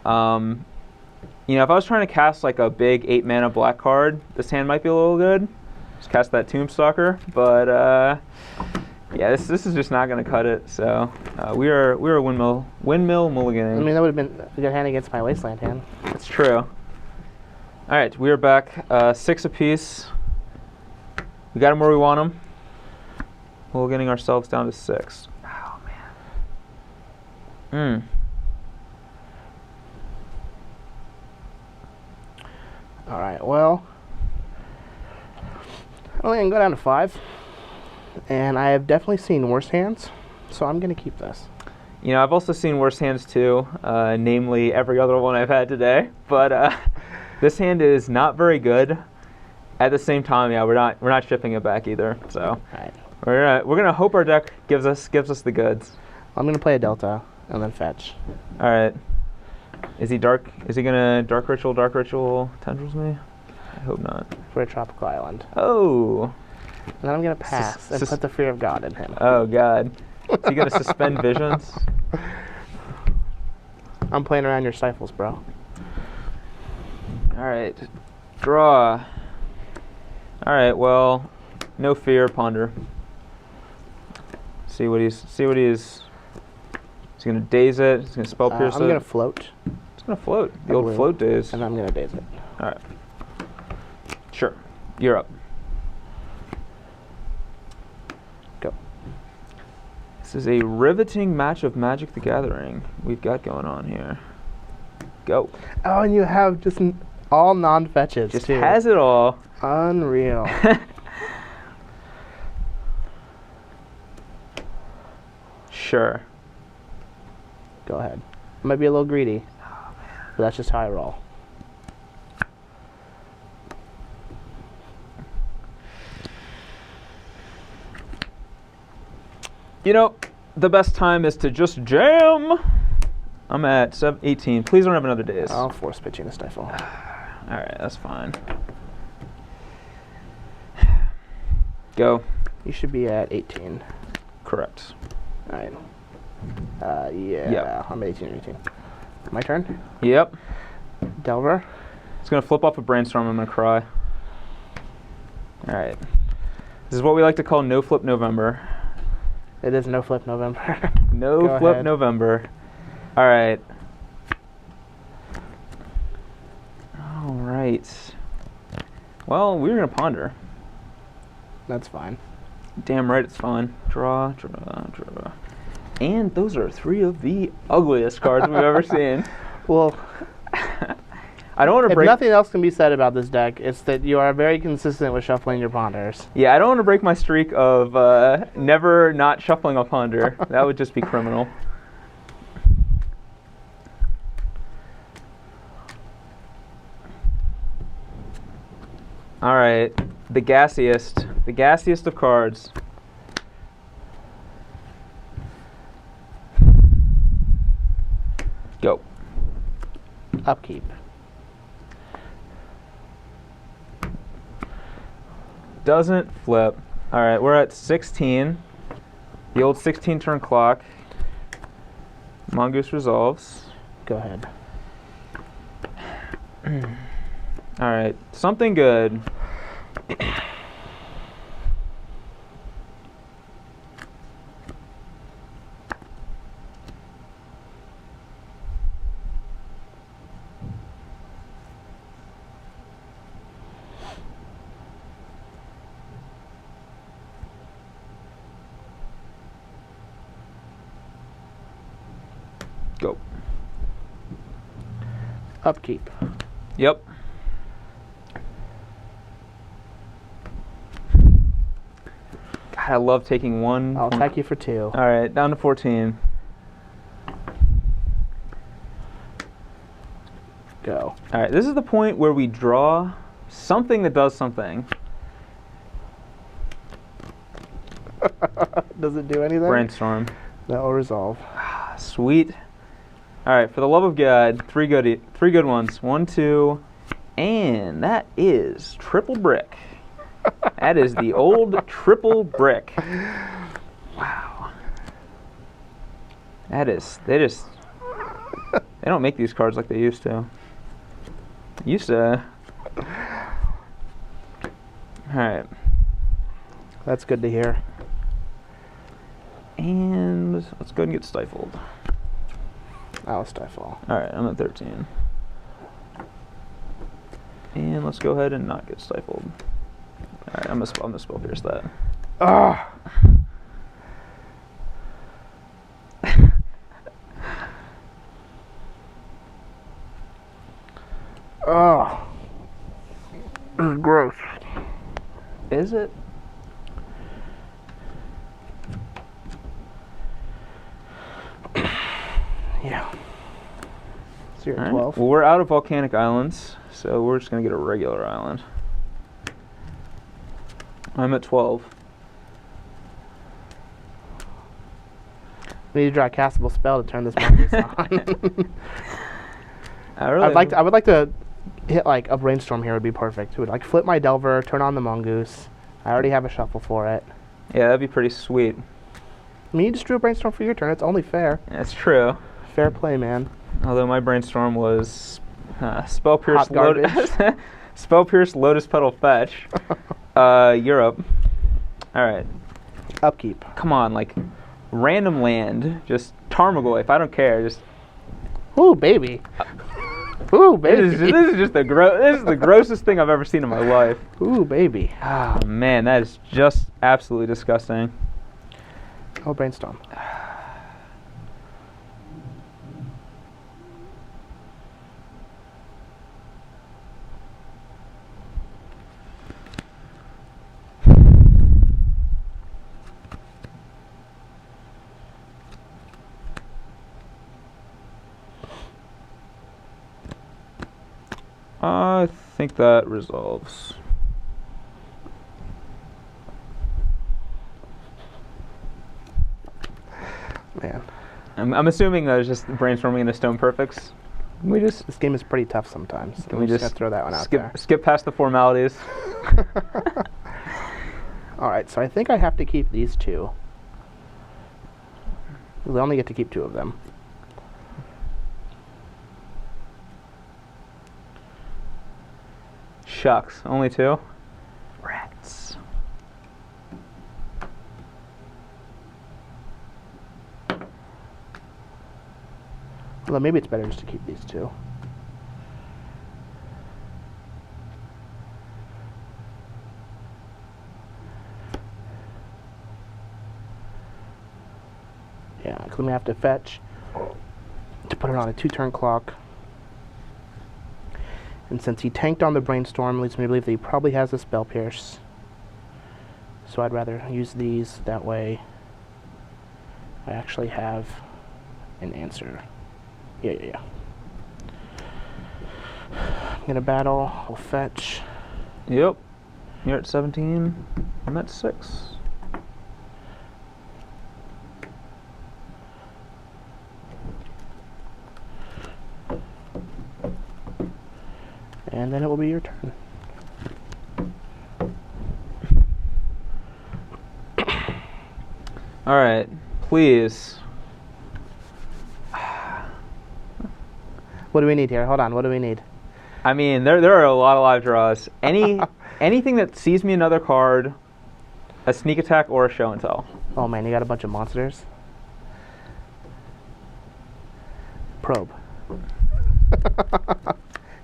You know, if I was trying to cast like a big 8 mana black card, this hand might be a little good. Just cast that Tombstalker, but yeah, this is just not going to cut it. So we are windmill mulliganing. I mean, that would have been a good hand against my Wasteland hand. That's true. All right, we are back 6 apiece. We got them where we want them. Mulliganing ourselves down to 6. Oh man. All right. Well, I only can go down to 5, and I have definitely seen worse hands, so I'm gonna keep this. You know, I've also seen worse hands too, namely every other one I've had today. But this hand is not very good. At the same time, yeah, we're not shipping it back either. So right. we're gonna hope our deck gives us the goods. I'm gonna play a Delta and then fetch. All right. Is he gonna dark ritual tendrils me? I hope not. For a tropical island. Oh. And then I'm gonna pass and put the fear of God in him. Oh God. Is he gonna suspend visions? I'm playing around your stifles, bro. All right. Draw. All right. Well, no fear. Ponder. See what he's. He's gonna daze it. He's gonna spell pierce it. I'm gonna float. It's gonna float. The old float days. And I'm gonna daze it. All right. Sure. You're up. Go. This is a riveting match of Magic the Gathering we've got going on here. Go. Oh, and you have just all non-fetches Just too. has it all. Unreal. Sure. Go ahead. I might be a little greedy, but that's just how I roll. You know, the best time is to just jam. I'm at 18. Please don't have another daze. I'll force pitching a stifle. All right, that's fine. Go. You should be at 18. Correct. All right. Yeah. I'm at 18 or 18. My turn? Yep. Delver. It's going to flip off a brainstorm. I'm going to cry. All right. This is what we like to call no flip November. It is no flip November. No Go flip ahead. November. All right. All right. Well, we're gonna ponder. That's fine. Damn right, it's fine. Draw, draw, draw. And those are 3 of the ugliest cards we've ever seen. Well, I don't want to if break. nothing else can be said about this deck, it's that you are very consistent with shuffling your ponders. Yeah, I don't want to break my streak of never not shuffling a ponder. That would just be criminal. All right, the gassiest of cards. Go. Upkeep. Doesn't flip. All right, we're at 16. The old 16 turn clock. Mongoose resolves. Go ahead. All right, something good. Go. Upkeep. Yep. God, I love taking one. I'll attack you for 2. All right, down to 14. Go. All right, this is the point where we draw something that does something. Does it do anything? Brainstorm. That will resolve. Sweet. All right, for the love of God, 3 good ones. 1, 2, and that is triple brick. That is the old triple brick. Wow. That is, they don't make these cards like they used to. Used to. All right. That's good to hear. And let's go ahead and get stifled. I'll stifle. All right, I'm at 13. And let's go ahead and not get stifled. All right, I'm gonna spell pierce that. Ah. Oh. This is gross. Is it? Yeah. So you're All at right. 12. Well, we're out of volcanic islands, so we're just gonna get a regular island. I'm at 12. We need to draw a castable spell to turn this mongoose on. I would like to hit like a brainstorm here would be perfect. It would like flip my Delver, turn on the mongoose. I already have a shuffle for it. Yeah, that'd be pretty sweet. I mean, you just drew a brainstorm for your turn. It's only fair. That's true. Fair play, man. Although my brainstorm was spell pierce, Hot garbage. spell pierce, lotus petal fetch, Europe. All right, Upkeep. come on, like random land, just Tarmogoyf. I don't care. Just Ooh, baby. Ooh, baby. this is just the grossest thing I've ever seen in my life. Ooh, baby. Oh man, that is just absolutely disgusting. Oh, brainstorm. I think that resolves. Man, I'm assuming that it's just brainstorming into stone perfects. Can we just this game is pretty tough sometimes. Can we just gotta throw that one out there? skip past the formalities? All right, so I think I have to keep these 2. We only get to keep 2 of them. Shucks, only 2. Rats. Well, maybe it's better just to keep these two. Yeah, because we have to fetch to put it on a 2-turn clock. And since he tanked on the Brainstorm, leads me to believe that he probably has a Spell Pierce. So I'd rather use these, that way I actually have an answer. Yeah. I'm gonna battle, I'll fetch. Yep. You're at 17. I'm at 6. And then it will be your turn. All right, please. What do we need here? Hold on, what do we need? I mean, there are a lot of live draws. Anything that sees me another card, a sneak attack or a show and tell. Oh man, you got a bunch of monsters. Probe.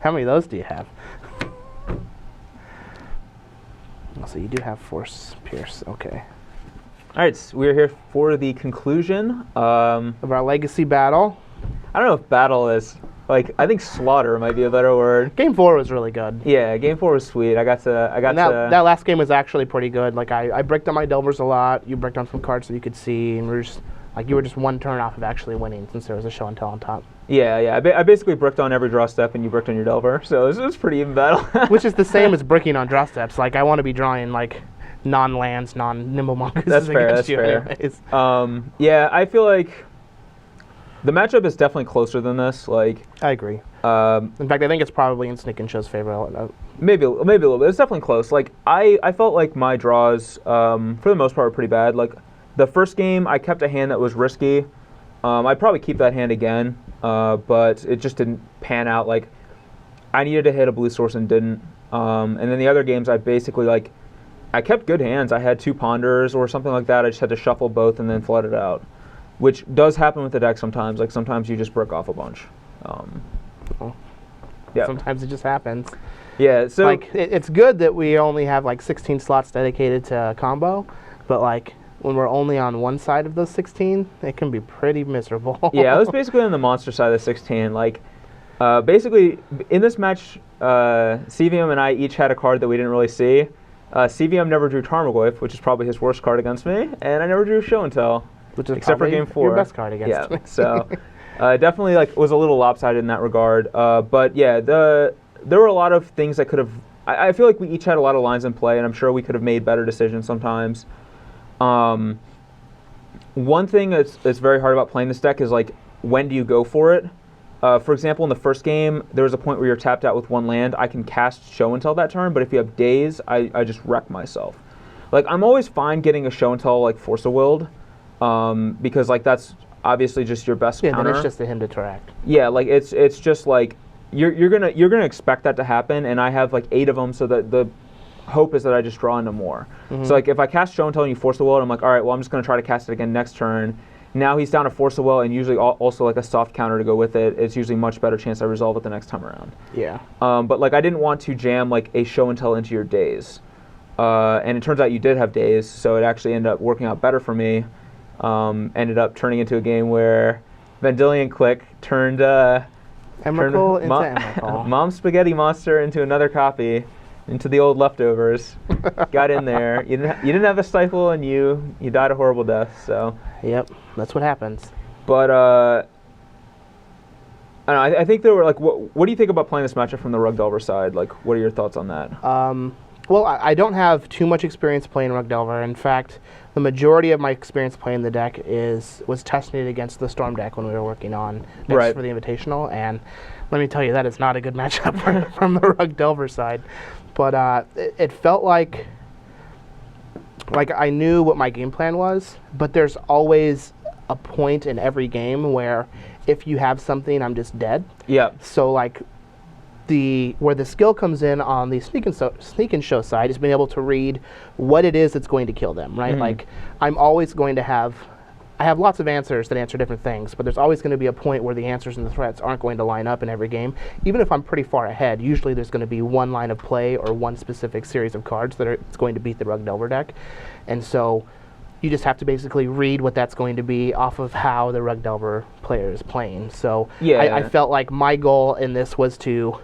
How many of those do you have? So you do have Force Pierce, okay. All right, so we're here for the conclusion Of our legacy battle. I don't know if battle is, like, I think slaughter might be a better word. Game 4 was really good. Yeah, game 4 was sweet. That last game was actually pretty good. Like I bricked on my Delvers a lot. You bricked on some cards that you could see, and you were just one turn off of actually winning since there was a show and tell on top. Yeah. I basically bricked on every draw step, and you bricked on your Delver, so it was pretty even battle. Which is the same as bricking on draw steps. Like I want to be drawing like non-lands, non-nimble mongooses That's fair. against you anyways. Yeah, I feel like the matchup is definitely closer than this. Like, I agree. In fact, I think it's probably in Sneak and Show's favor. Maybe a little bit. It's definitely close. Like, I felt like my draws, for the most part, were pretty bad. Like, the first game, I kept a hand that was risky. I'd probably keep that hand again, but it just didn't pan out. Like, I needed to hit a blue source and didn't. And then the other games, I basically, like, I kept good hands. I had 2 ponders or something like that. I just had to shuffle both and then flood it out, which does happen with the deck sometimes. Like, sometimes you just brick off a bunch. Yeah. Sometimes it just happens. Yeah, so like it's good that we only have like 16 slots dedicated to combo, but like when we're only on one side of those 16, it can be pretty miserable. Yeah, I was basically on the monster side of the 16. Like, basically in this match, CVM and I each had a card that we didn't really see. CVM never drew Tarmogoyf, which is probably his worst card against me, and I never drew Show and Tell, which is except for game 4. Your best card against me. So definitely like was a little lopsided in that regard. But yeah, there were a lot of things that could have. I feel like we each had a lot of lines in play, and I'm sure we could have made better decisions sometimes. One thing that's very hard about playing this deck is like, when do you go for it? For example, in the first game, there was a point where you're tapped out with 1 land. I can cast Show and Tell that turn, but if you have Daze, I just wreck myself. Like, I'm always fine getting a Show and Tell like Force of Willed, because like that's obviously just your best counter. Yeah, then it's just a him to interact. Yeah, like it's just like you're gonna expect that to happen, and I have like 8 of them, so that the hope is that I just draw into more. Mm-hmm. So like if I cast Show and Tell and you Force the Will, I'm like, all right, well I'm just gonna try to cast it again next turn. Now he's down to Force the Will, and usually also like a soft counter to go with it. It's usually much better chance I resolve it the next time around. Yeah. But like I didn't want to jam like a Show and Tell into your Daze, and it turns out you did have Daze, so it actually ended up working out better for me. Ended up turning into a game where Vendilion Click turned Emrakul into Emrakul. Mom's Spaghetti Monster into another copy, into the old leftovers. Got in there. You didn't have a stifle, and you died a horrible death. So. Yep, that's what happens. But I don't know, I think there were like, what do you think about playing this matchup from the Rug Delver side? Like, what are your thoughts on that? Well, I don't have too much experience playing Rug Delver. In fact, the majority of my experience playing the deck was tested against the Storm deck when we were working on decks for the Invitational, and let me tell you, that is not a good matchup from the Rug Delver side. But it felt like I knew what my game plan was, but there's always a point in every game where if you have something, I'm just dead. Yeah. So like where the skill comes in on the sneak and show side is being able to read what it is that's going to kill them, right? Mm-hmm. Like I'm always going to have I have lots of answers that answer different things, but there's always going to be a point where the answers and the threats aren't going to line up in every game. Even if I'm pretty far ahead, usually there's going to be one line of play or one specific series of cards that it's going to beat the Rug Delver deck. And so you just have to basically read what that's going to be off of how the Rug Delver player is playing. So I felt like my goal in this was to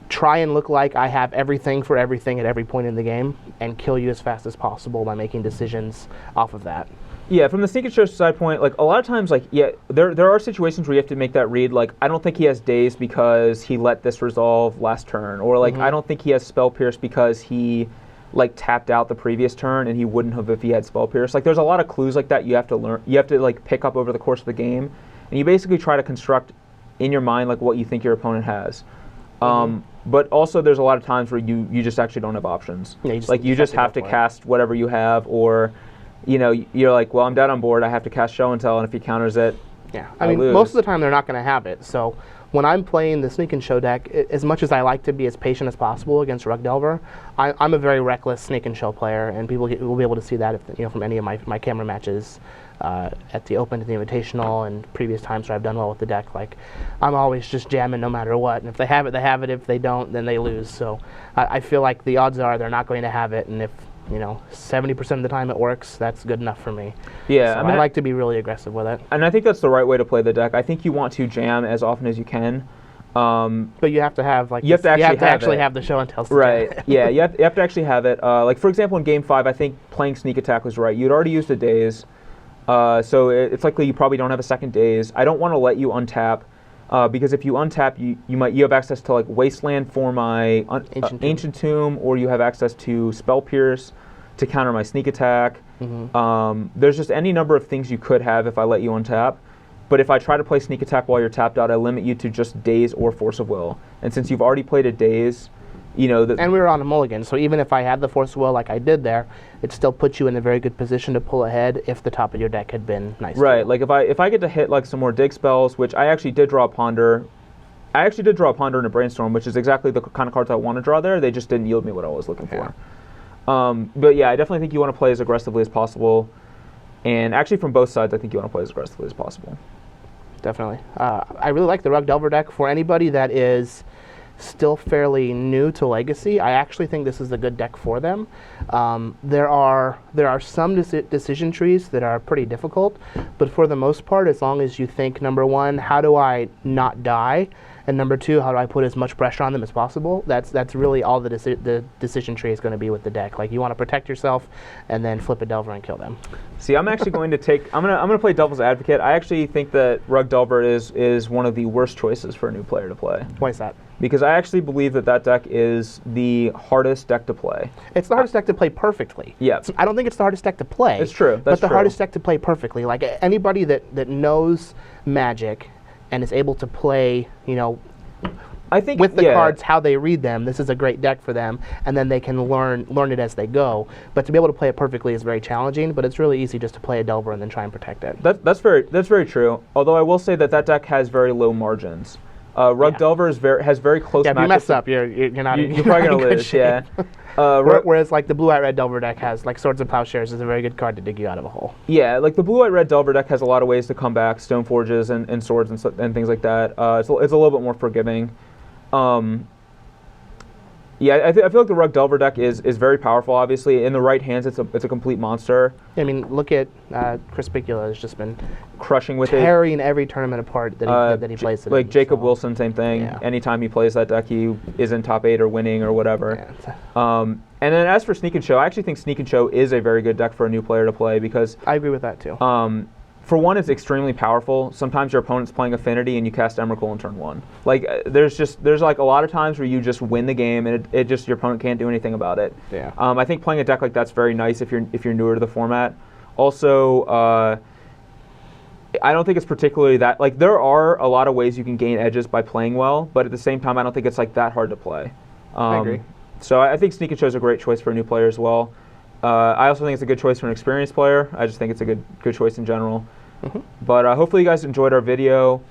try and look like I have everything for everything at every point in the game and kill you as fast as possible by making decisions off of that. Yeah, from the Sneak and Show side point, like a lot of times, like there are situations where you have to make that read. Like I don't think he has Daze because he let this resolve last turn, or like I don't think he has Spell Pierce because he like tapped out the previous turn and he wouldn't have if he had Spell Pierce. Like there's a lot of clues like that you have to learn. You have to like pick up over the course of the game, and you basically try to construct in your mind like what you think your opponent has. But also there's a lot of times where you just actually don't have options. Yeah, you just have to cast whatever you have, or you're like, well, I'm dead on board. I have to cast Show and Tell, and if he counters it, I mean, most of the time they're not going to have it. So when I'm playing the Sneak and Show deck, as much as I like to be as patient as possible against Rug Delver, I'm a very reckless Sneak and Show player, and people will be able to see that from any of my camera matches at the Open, at the Invitational, and previous times where I've done well with the deck. Like I'm always just jamming no matter what, and if they have it, they have it. If they don't, then they lose. So I feel like the odds are they're not going to have it, and if 70% of the time it works, that's good enough for me. Yeah, so I like to be really aggressive with it. And I think that's the right way to play the deck. I think you want to jam as often as you can. But you have to have you have to actually have the Show and Tell. Right. Yeah, you have to actually have it. Like for example, in Game 5, I think playing Sneak Attack was right. You'd already used a Daze, so it's likely you probably don't have a second Daze. I don't want to let you untap. Because if you untap, you have access to like Wasteland for my Ancient Tomb, or you have access to Spell Pierce to counter my Sneak Attack. There's just any number of things you could have if I let you untap. But if I try to play Sneak Attack while you're tapped out, I limit you to just Daze or Force of Will. And since you've already played a Daze, and we were on a mulligan, so even if I had the Force of Will like I did there, it still puts you in a very good position to pull ahead if the top of your deck had been nice. Right, like if I get to hit like some more dig spells, which I actually did draw a Ponder. I actually did draw a Ponder and a Brainstorm, which is exactly the kind of cards I want to draw there. They just didn't yield me what I was looking for. But yeah, I definitely think you want to play as aggressively as possible. And actually from both sides, I think you want to play as aggressively as possible. Definitely. I really like the Rug Delver deck. For anybody that is still fairly new to Legacy, I actually think this is a good deck for them. There are some decision trees that are pretty difficult, but for the most part, as long as you think, number one, how do I not die? And number two, how do I put as much pressure on them as possible? That's really all the decision tree is going to be with the deck. Like you want to protect yourself, and then flip a Delver and kill them. See, I'm actually going to I'm gonna play Devil's Advocate. I actually think that Rug Delver is one of the worst choices for a new player to play. Why is that? Because I actually believe that deck is the hardest deck to play. It's the hardest deck to play perfectly. Yeah. I don't think it's the hardest deck to play. It's true. But the hardest deck to play perfectly. Like anybody that knows Magic and is able to play, I think with the cards, how they read them, this is a great deck for them, and then they can learn it as they go. But to be able to play it perfectly is very challenging, but it's really easy just to play a Delver and then try and protect it. That's very true. Although I will say that deck has very low margins. Rug Delver has very close. Yeah, if you mess up, you're not. You're probably gonna lose. Shape. Yeah. Whereas like the Blue-White Red Delver deck has like Swords and Plowshares is a very good card to dig you out of a hole. Yeah, like the Blue-White Red Delver deck has a lot of ways to come back, Stone Forges and swords and things like that. It's a little bit more forgiving. Yeah, I feel like the Rug Delver deck is very powerful. Obviously, in the right hands, it's a complete monster. I mean, look at Chris Picula has just been crushing with tearing every tournament apart that he plays. Like Jacob Wilson, same thing. Yeah. Anytime he plays that deck, he is in top 8 or winning or whatever. Yeah. And then as for Sneak and Show, I actually think Sneak and Show is a very good deck for a new player to play because I agree with that too. For one, it's extremely powerful. Sometimes your opponent's playing Affinity and you cast Emrakul in turn 1. Like there's like a lot of times where you just win the game and it just your opponent can't do anything about it. Yeah. I think playing a deck like that's very nice if you're newer to the format. Also, I don't think it's particularly that like there are a lot of ways you can gain edges by playing well, but at the same time I don't think it's like that hard to play. I agree. So I think Sneak and Show is a great choice for a new player as well. I also think it's a good choice for an experienced player. I just think it's a good choice in general. Mm-hmm. But hopefully you guys enjoyed our video.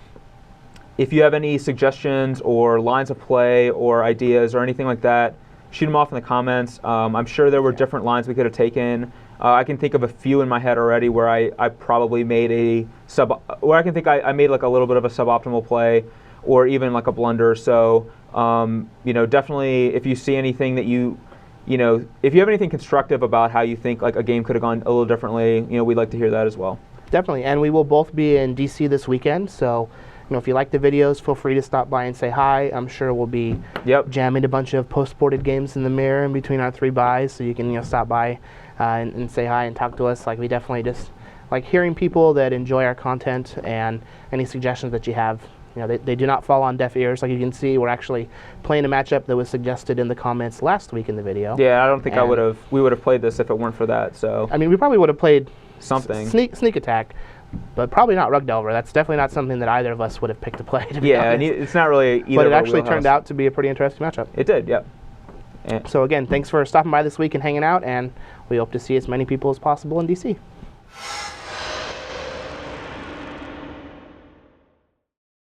If you have any suggestions or lines of play or ideas or anything like that, shoot them off in the comments. I'm sure there were different lines we could have taken. I can think of a few in my head already where I probably made where I can think I made like a little bit of a suboptimal play, or even like a blunder. So definitely if you see anything that if you have anything constructive about how you think like a game could have gone a little differently, we'd like to hear that as well. Definitely, and we will both be in DC this weekend, so if you like the videos, feel free to stop by and say hi. I'm sure we'll be jamming a bunch of post-ported games in the mirror in between our 3 buys, so you can stop by and say hi and talk to us. Like, we definitely just like hearing people that enjoy our content, and any suggestions that you have. They do not fall on deaf ears. Like you can see, we're actually playing a matchup that was suggested in the comments last week in the video. Yeah, I don't think we would have played this if it weren't for that. So I mean, we probably would have played something sneak attack, but probably not Rug Delver. That's definitely not something that either of us would have picked to play, to be honest. And it's not really either. But it actually turned out to be a pretty interesting matchup. It did, yeah. So again, thanks for stopping by this week and hanging out, and we hope to see as many people as possible in DC.